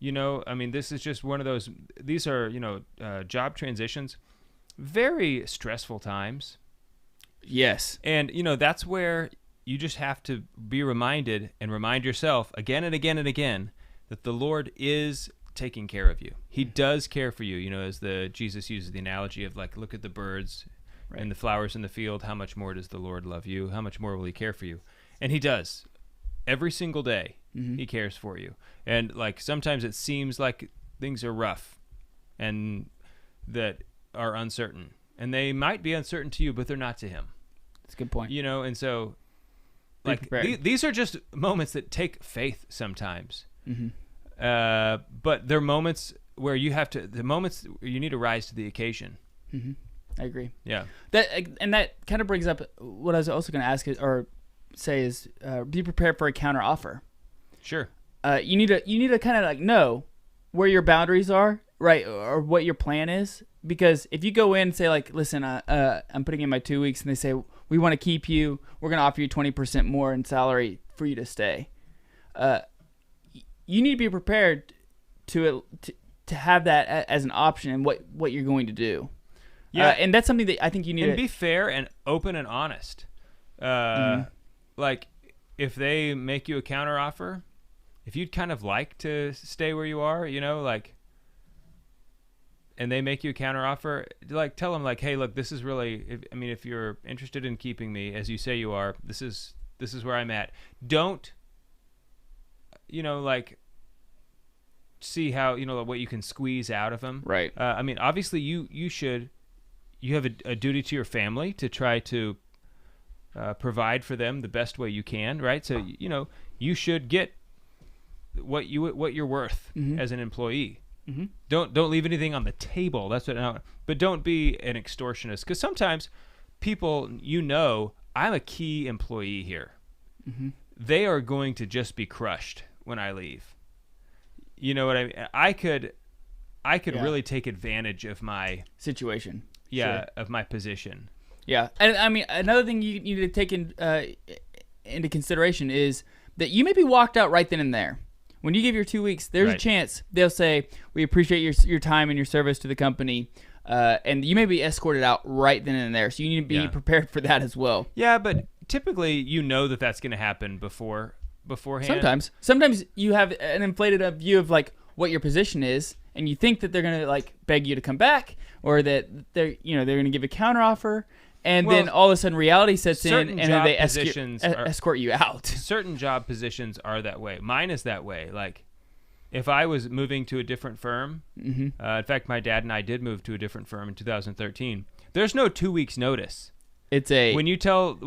A: This is just one of those, these are, job transitions, very stressful times.
B: Yes.
A: And, that's where you just have to be reminded and remind yourself again and again and again that the Lord is taking care of you. He does care for you, as Jesus uses the analogy of look at the birds and the flowers in the field. How much more does the Lord love you? How much more will he care for you? And he does. Every single day, mm-hmm. he cares for you. And sometimes it seems like things are rough and that are uncertain. And they might be uncertain to you, but they're not to him.
B: That's a good point.
A: And so these are just moments that take faith sometimes.
B: Mm-hmm.
A: But there are moments where you need to rise to the occasion.
B: Mm-hmm. I agree.
A: Yeah.
B: That kind of brings up what I was also going to ask or say is be prepared for a counter offer.
A: Sure.
B: You need to kind of like know where your boundaries are, right, or what your plan is. Because if you go in and say like, listen, I'm putting in my 2 weeks, and they say we want to keep you, we're going to offer you 20% more in salary for you to stay. You need to be prepared to have that as an option and what you're going to do. Yeah, and that's something that I think you need
A: to be fair and open and honest. Like, if they make you a counter offer, if you'd kind of like to stay where you are, and they make you a counter offer, like, tell them like, hey, look, this is really, if you're interested in keeping me as you say you are, this is where I'm at. Don't, see how what you can squeeze out of them.
B: Right.
A: Obviously you have a duty to your family to try to provide for them the best way you can, right? So you should get what you're worth as an employee. Mm-hmm. Don't leave anything on the table. That's what. But don't be an extortionist, because sometimes people, I'm a key employee here. Mm-hmm. They are going to just be crushed when I leave. You know what I mean? I could really take advantage of my
B: situation.
A: Yeah,
B: sure.
A: Of my position.
B: Yeah, and another thing you need to take into consideration is that you may be walked out right then and there. When you give your 2 weeks, there's a chance they'll say, we appreciate your time and your service to the company, and you may be escorted out right then and there. So you need to be prepared for that as well.
A: Yeah, but typically that's going to happen beforehand.
B: Sometimes you have an inflated view of like what your position is, and you think that they're going to like beg you to come back, or that they're going to give a counteroffer, and then all of a sudden reality sets in, and then they escort you out.
A: Certain job positions are that way. Mine is that way. Like, if I was moving to a different firm, in fact, my dad and I did move to a different firm in 2013. There's no 2 weeks notice.
B: It's
A: when you tell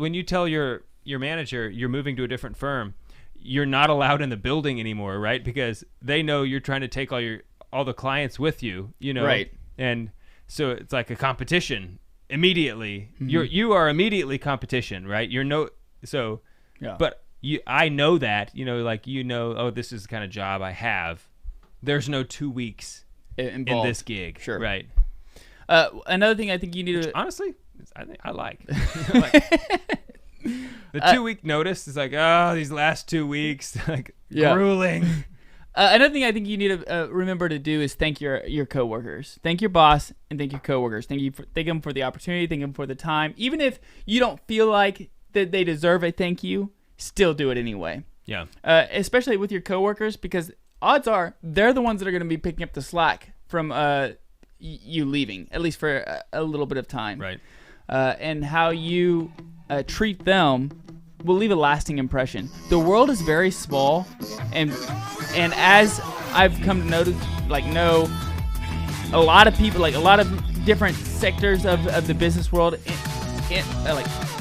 A: your manager you're moving to a different firm, you're not allowed in the building anymore, right? Because they know you're trying to take all the clients with you,
B: Right.
A: And so it's like a competition immediately. You are immediately competition, right? But I know that, oh, this is the kind of job I have. There's no 2 weeks involved in this gig.
B: Sure.
A: Right.
B: Another thing I think you need to...
A: Honestly, I like. The 2 week notice is like, oh, these last 2 weeks, grueling.
B: Another thing I think you need to remember to do is thank your coworkers. Thank your boss and thank your coworkers. Thank them for the opportunity. Thank them for the time. Even if you don't feel like that they deserve a thank you, still do it anyway.
A: Yeah.
B: Especially with your coworkers, because odds are they're the ones that are going to be picking up the slack from you leaving, at least for a little bit of time.
A: Right.
B: And how you treat them will leave a lasting impression. The world is very small, and as I've come to notice, know a lot of people, a lot of different sectors of the business world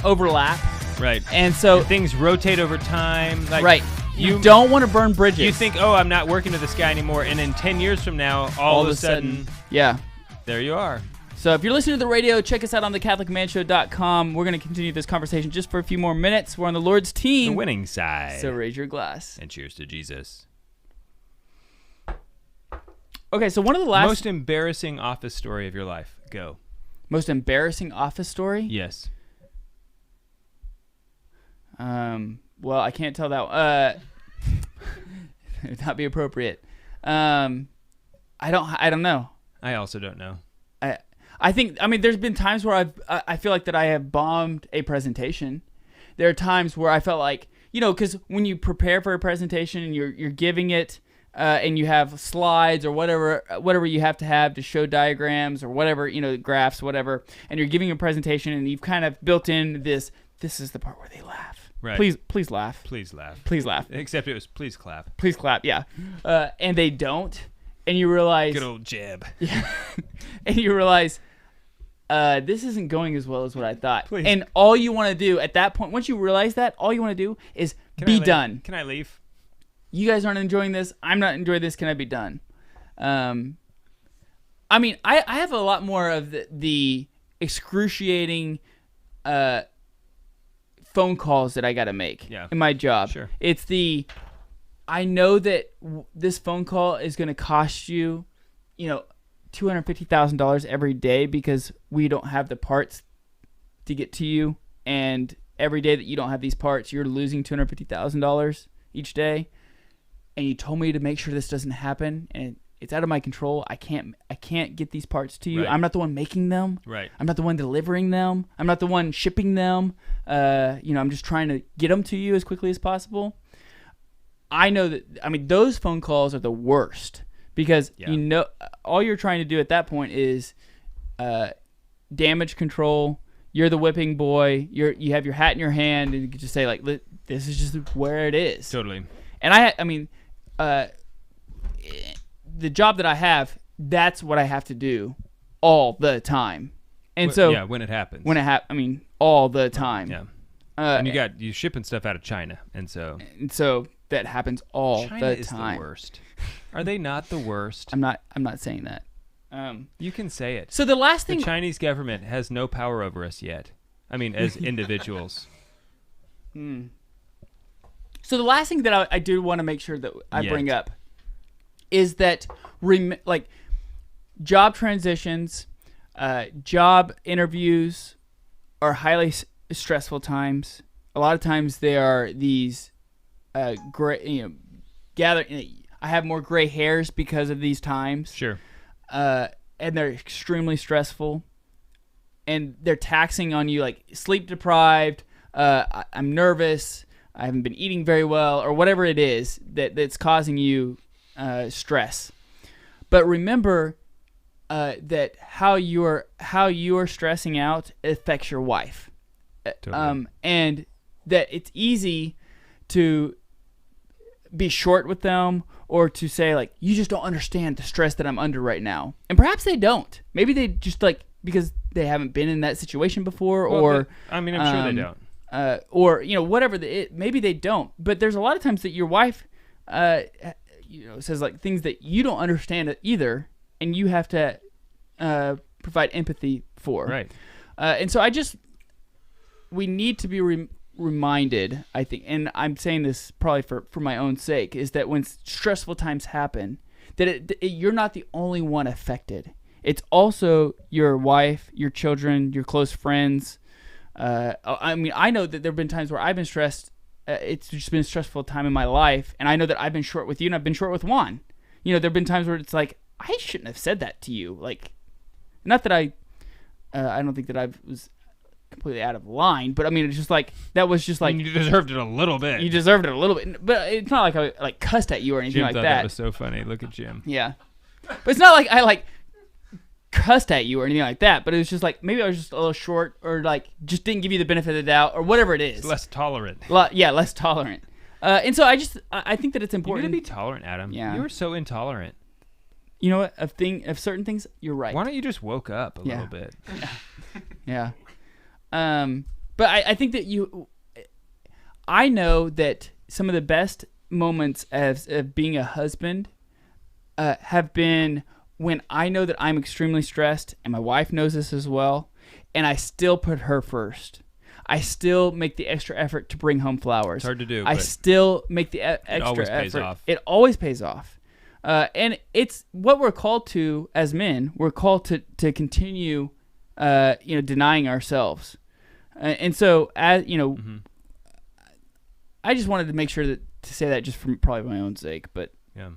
B: overlap.
A: Right.
B: And so
A: things rotate over time.
B: Right. You don't want to burn bridges.
A: You think, oh, I'm not working with this guy anymore, and then 10 years from now, all of a sudden,
B: yeah,
A: there you are.
B: So if you're listening to the radio, check us out on thecatholicmanshow.com. We're going to continue this conversation just for a few more minutes. We're on the Lord's team.
A: The winning side.
B: So raise your glass.
A: And cheers to Jesus.
B: Okay, so one of the last...
A: Most embarrassing office story of your life. Go.
B: Most embarrassing office story?
A: Yes.
B: Well, I can't tell that. It would not be appropriate. I don't know.
A: I also don't know.
B: I think, there's been times where I feel like that I have bombed a presentation. There are times where I felt like, because when you prepare for a presentation and you're giving it, and you have slides or whatever you have to show diagrams or whatever, graphs, whatever, and you're giving a presentation and you've kind of built in this is the part where they laugh.
A: Right.
B: Please laugh.
A: Please laugh.
B: Please laugh.
A: Except it was please clap.
B: Please clap, yeah. And they don't. And you realize...
A: Good old jab.
B: Yeah. And you realize... this isn't going as well as what I thought.
A: Please.
B: And all you want to do at that point, once you realize that, all you want to do is be done.
A: Can I leave?
B: you guys aren't enjoying this. I'm not enjoying this. Can I be done? I mean, I have a lot more of the excruciating phone calls that I got to make in my job.
A: Sure.
B: It's I know that this phone call is going to cost you, $250,000 every day because we don't have the parts to get to you. And every day that you don't have these parts, you're losing $250,000 each day. And you told me to make sure this doesn't happen, and it's out of my control. I can't get these parts to you.
A: Right.
B: I'm not the one making them.
A: Right.
B: I'm not the one delivering them. I'm not the one shipping them. I'm just trying to get them to you as quickly as possible. I know that. I mean, those phone calls are the worst because all you're trying to do at that point is damage control. You're the whipping boy. You have your hat in your hand, and you can just say like, "This is just where it is."
A: Totally.
B: And the job that I have, that's what I have to do all the time. And so
A: when it happens.
B: All the time.
A: Yeah. And you shipping stuff out of China, and so
B: that happens all
A: China
B: the
A: is
B: time.
A: the worst. Are they not the worst?
B: I'm not saying that.
A: You can say it.
B: So the last thing,
A: the Chinese government has no power over us yet. I mean, as individuals.
B: So the last thing that I do want to make sure that I bring up is that job transitions, job interviews are highly stressful times. A lot of times they are these gray, I have more gray hairs because of these times.
A: Sure.
B: And they're extremely stressful, and they're taxing on you, like sleep deprived. I'm nervous. I haven't been eating very well, or whatever it is that's causing you stress. But remember that how you're stressing out affects your wife,
A: totally.
B: And that it's easy to be short with them or to say like, you just don't understand the stress that I'm under right now. And perhaps they don't. Maybe they just because they haven't been in that situation before,
A: I'm sure they don't.
B: Or whatever maybe they don't. But there's a lot of times that your wife says like things that you don't understand either, and you have to provide empathy for.
A: Right.
B: And so we need to be reminded, I think, and I'm saying this probably for my own sake, is that when stressful times happen, that you're not the only one affected. It's also your wife, your children, your close friends. I know that there have been times where I've been stressed. It's just been a stressful time in my life, and I know that I've been short with you, and I've been short with Juan. There have been times where it's like, I shouldn't have said that to you. Like, not that I don't think that I was completely out of line, but I mean, it's just like, that was just like,
A: you deserved it a little bit.
B: You deserved it a little bit, but it's not like I cussed at you or anything
A: Jim
B: like
A: thought
B: that.
A: That was so funny. Look at Jim.
B: Yeah, but it's not like I cussed at you or anything like that. But it was just like, maybe I was just a little short, or just didn't give you the benefit of the doubt, or whatever it is.
A: It's less tolerant.
B: Less tolerant. And so I think that it's important.
A: You need to be tolerant, Adam.
B: Yeah.
A: You were so intolerant.
B: You know what? Of certain things, you're right.
A: Why don't you just woke up a little bit?
B: Yeah. But I think that I know that some of the best moments of being a husband have been when I know that I'm extremely stressed, and my wife knows this as well, and I still put her first. I still make the extra effort to bring home flowers.
A: It's hard to do.
B: I still make the extra effort.
A: It always pays off.
B: It always pays off. And it's what we're called to as men. We're called to continue, denying ourselves. And so, as I just wanted to make sure to say that just for probably my own sake. But
A: yeah.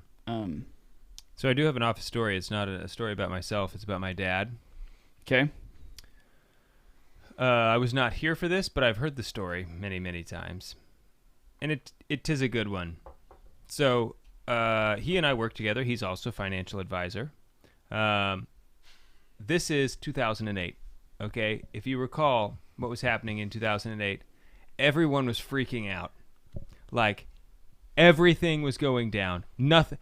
A: So I do have an office story. It's not a story about myself. It's about my dad.
B: Okay.
A: I was not here for this, but I've heard the story many, many times, and it is a good one. So he and I work together. He's also a financial advisor. This is 2008. Okay, if you recall what was happening in 2008, everyone was freaking out. Like, everything was going down. Nothing.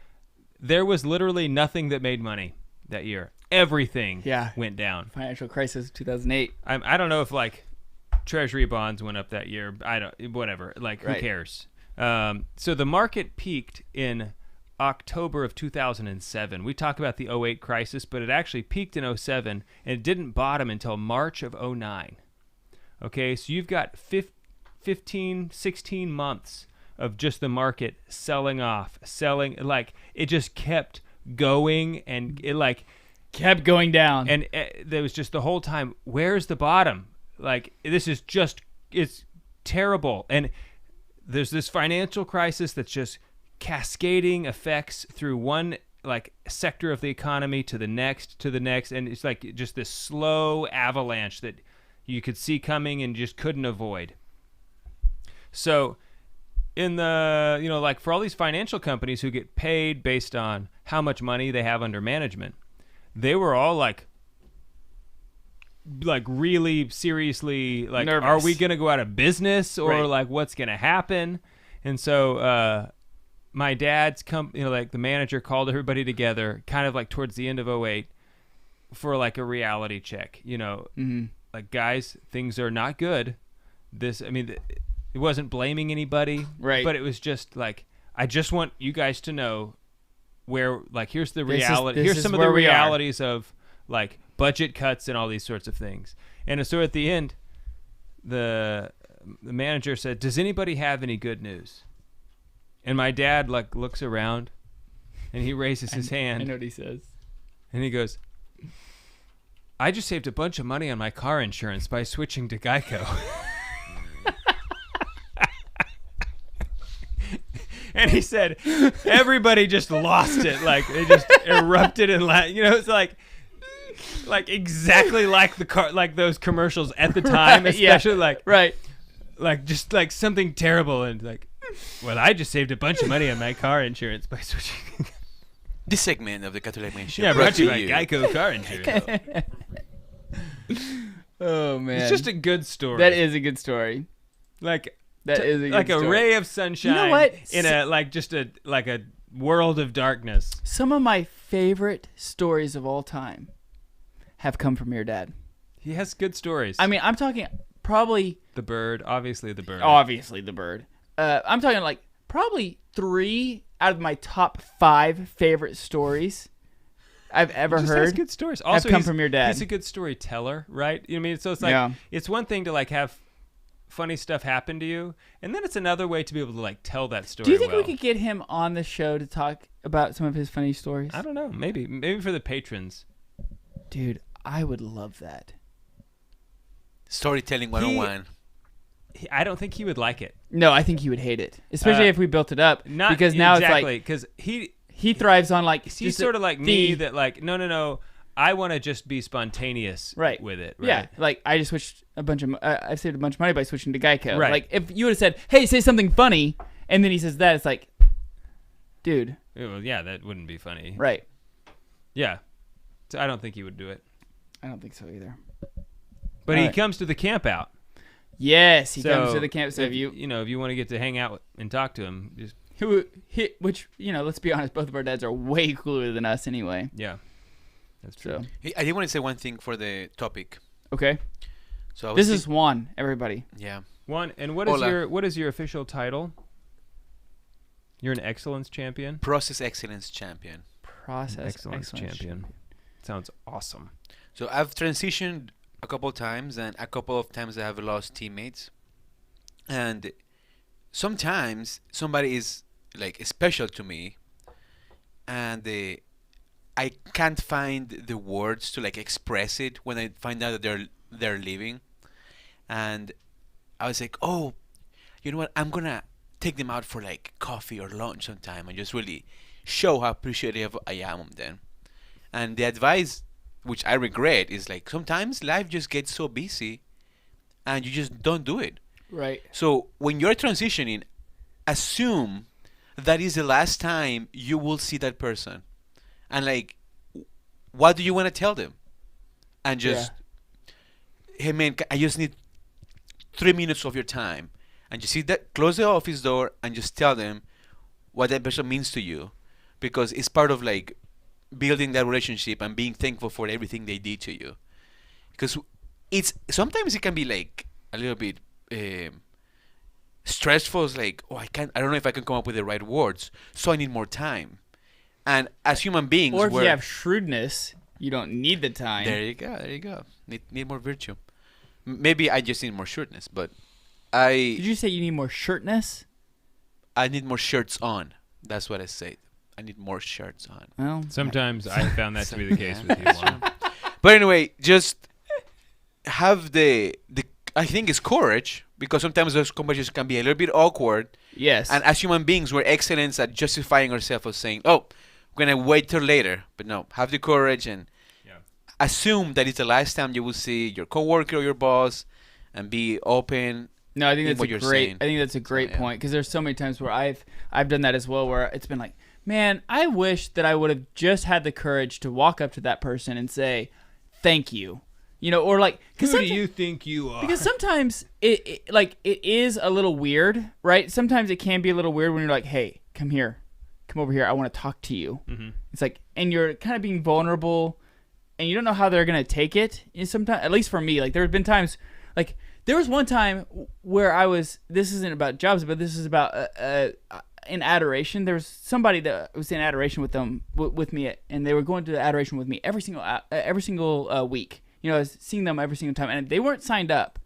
A: There was literally nothing that made money that year. Everything went down.
B: Financial crisis, 2008.
A: I don't know if Treasury bonds went up that year. Whatever. Who cares? So the market peaked in October of 2007. We talk about the '08 crisis, but it actually peaked in '07, and it didn't bottom until March of '09. Okay, so you've got 15, 16 months of just the market selling, like it just kept going, and it like
B: kept going down.
A: And there was just the whole time, where's the bottom? Like, this is just, it's terrible. And there's this financial crisis that's just cascading effects through one like sector of the economy to the next, and it's like just this slow avalanche that you could see coming and just couldn't avoid. So in the, like for all these financial companies who get paid based on how much money they have under management, they were all like really seriously like, nervous. Are we going to go out of business, or like what's going to happen? And so my dad's like the manager called everybody together kind of like towards the end of '08 for like a reality check, like, guys, things are not good. It wasn't blaming anybody,
B: right?
A: But it was just like, I just want you guys to know where, like, here's the reality. Here's some of the realities of like budget cuts and all these sorts of things. And so at the end, the manager said, "Does anybody have any good news?" And my dad like looks around, and he raises his hand.
B: I know what he says.
A: And he goes, "I just saved a bunch of money on my car insurance by switching to Geico." And he said, everybody just lost it. Like, they just erupted in laugh. It's like exactly like the car, like those commercials at the time,
B: right,
A: especially like just like something terrible, and like, well, I just saved a bunch of money on my car insurance by switching.
C: This segment of the Catholic Man Show.
A: Yeah, brought to you by Geico car insurance.
B: Oh man,
A: it's just a good story.
B: That is a good story. That is a good story.
A: A ray of sunshine.
B: You know what?
A: In a world of darkness.
B: Some of my favorite stories of all time have come from your dad.
A: He has good stories.
B: I mean, I'm talking probably
A: the bird. Obviously the bird.
B: I'm talking like probably 3 out of my top 5 favorite stories I've ever heard.
A: Has good stories. Also,
B: have come from your dad.
A: He's a good storyteller, right? You know what I mean? So it's like, it's one thing to like have funny stuff happen to you, and then it's another way to be able to like tell that story.
B: Do you think we could get him on the show to talk about some of his funny stories?
A: I don't know. Maybe for the patrons.
B: Dude, I would love that.
C: Storytelling 101.
A: I don't think he would like it.
B: No, I think he would hate it, especially if we built it up. Because now it's like,
A: because
B: he thrives on like
A: he's sort of like me, that like no. I want to just be spontaneous with it. Right?
B: Yeah, like I just switched I saved a bunch of money by switching to Geico.
A: Right.
B: Like if you would have said, "Hey, say something funny," and then he says that, it's like, dude.
A: Well, yeah, that wouldn't be funny.
B: Right.
A: Yeah. So I don't think he would do it.
B: I don't think so either.
A: But he comes to the camp out.
B: Yes, he comes to the camp. So
A: if you want to get to hang out and talk to him, just
B: which let's be honest, both of our dads are way cooler than us anyway.
A: Yeah. That's true.
C: Hey, I did want to say one thing for the topic.
B: Okay.
C: So
B: this is Juan, everybody.
C: Yeah.
A: Juan, and what is your official title? You're an excellence champion?
C: Process excellence champion.
A: Excellence champion. Sounds awesome.
C: So I've transitioned a couple of times, and a couple of times I have lost teammates. And sometimes somebody is like special to me, and I can't find the words to like express it when I find out that they're leaving. And I was like, oh, you know what? I'm gonna take them out for like coffee or lunch sometime and just really show how appreciative I am of them. And the advice, which I regret, is like sometimes life just gets so busy and you just don't do it.
B: Right.
C: So when you're transitioning, assume that is the last time you will see that person. And like, what do you want to tell them? And just, hey man, I just need 3 minutes of your time. And you see that, close the office door and just tell them what that person means to you. Because it's part of like building that relationship and being thankful for everything they did to you. Because sometimes it can be like a little bit stressful. It's like, oh, I don't know if I can come up with the right words, so I need more time. And as human beings,
B: or if you have shrewdness, you don't need the time.
C: There you go. Need more virtue. Maybe I just need more shrewdness, but Did
B: you say you need more shirtness?
C: I need more shirts on. That's what I said. I need more shirts on.
B: Well,
A: sometimes I found that to be the case with you, Juan.
C: But anyway, just have the I think it's courage, because sometimes those conversations can be a little bit awkward.
B: Yes.
C: And as human beings, we're excellent at justifying ourselves of saying, "Oh, we're gonna wait till later." But no, have the courage and assume that it's the last time you will see your coworker or your boss, and be open.
B: No, I think that's a great point, because there's so many times where I've done that as well, where it's been like, man, I wish that I would have just had the courage to walk up to that person and say, "Thank you," or like,
A: who do you think you are?
B: Because sometimes it is a little weird, right? Sometimes it can be a little weird when you're like, "Hey, come over here. I want to talk to you."
A: Mm-hmm.
B: It's like, and you're kind of being vulnerable, and you don't know how they're gonna take it. And sometimes, at least for me, like there have been times, like there was one time where this isn't about jobs, but this is about in adoration. There was somebody that was in adoration with me, and they were going to adoration with me every single week. I was seeing them every single time, and they weren't signed up,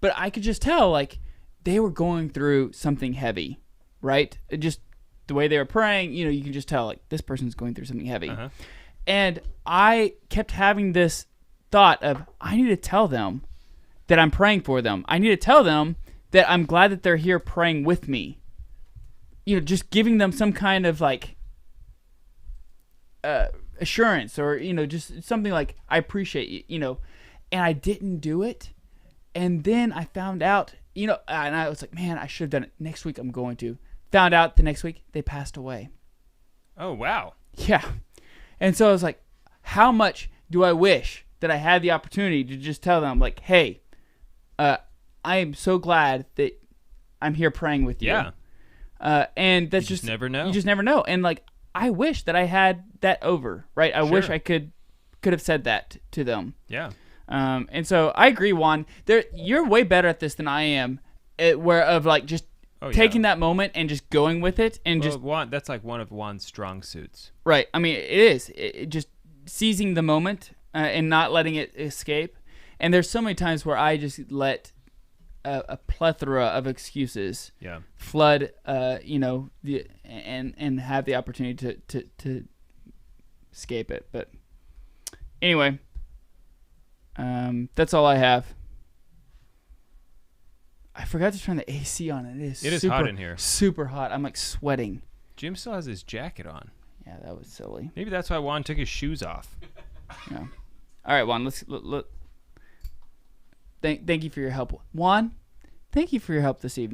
B: but I could just tell like they were going through something heavy, right? Just the way they were praying, you can just tell like this person's going through something heavy.
A: Uh-huh.
B: And I kept having this thought of, I need to tell them that I'm praying for them. I need to tell them that I'm glad that they're here praying with me. Just giving them some kind of like assurance, or just something like, I appreciate you, and I didn't do it. And then I found out, and I was like, man, I should have done it. Next week I'm going to. Found out the next week they passed away.
A: Oh, wow.
B: Yeah. And so I was like, how much do I wish that I had the opportunity to just tell them, like, hey, I am so glad that I'm here praying with you.
A: Yeah.
B: And that's
A: you just never know.
B: You just never know. And like, I wish that I had that over, right? I wish I could have said that to them.
A: Yeah.
B: And so I agree, Juan. You're way better at this than I am. Just taking that moment and just going with it, and
A: Juan, that's like one of Juan's strong suits.
B: Right. I mean, it is. It just seizing the moment and not letting it escape. And there's so many times where I just let a plethora of excuses flood, and have the opportunity to escape it. But anyway, that's all I have. I forgot to turn the AC on. It is super
A: hot in here.
B: Super hot. I'm like sweating.
A: Jim still has his jacket on.
B: Yeah, that was silly.
A: Maybe that's why Juan took his shoes off.
B: Yeah. All right, Juan. Let's thank you for your help, Juan. Thank you for your help this evening.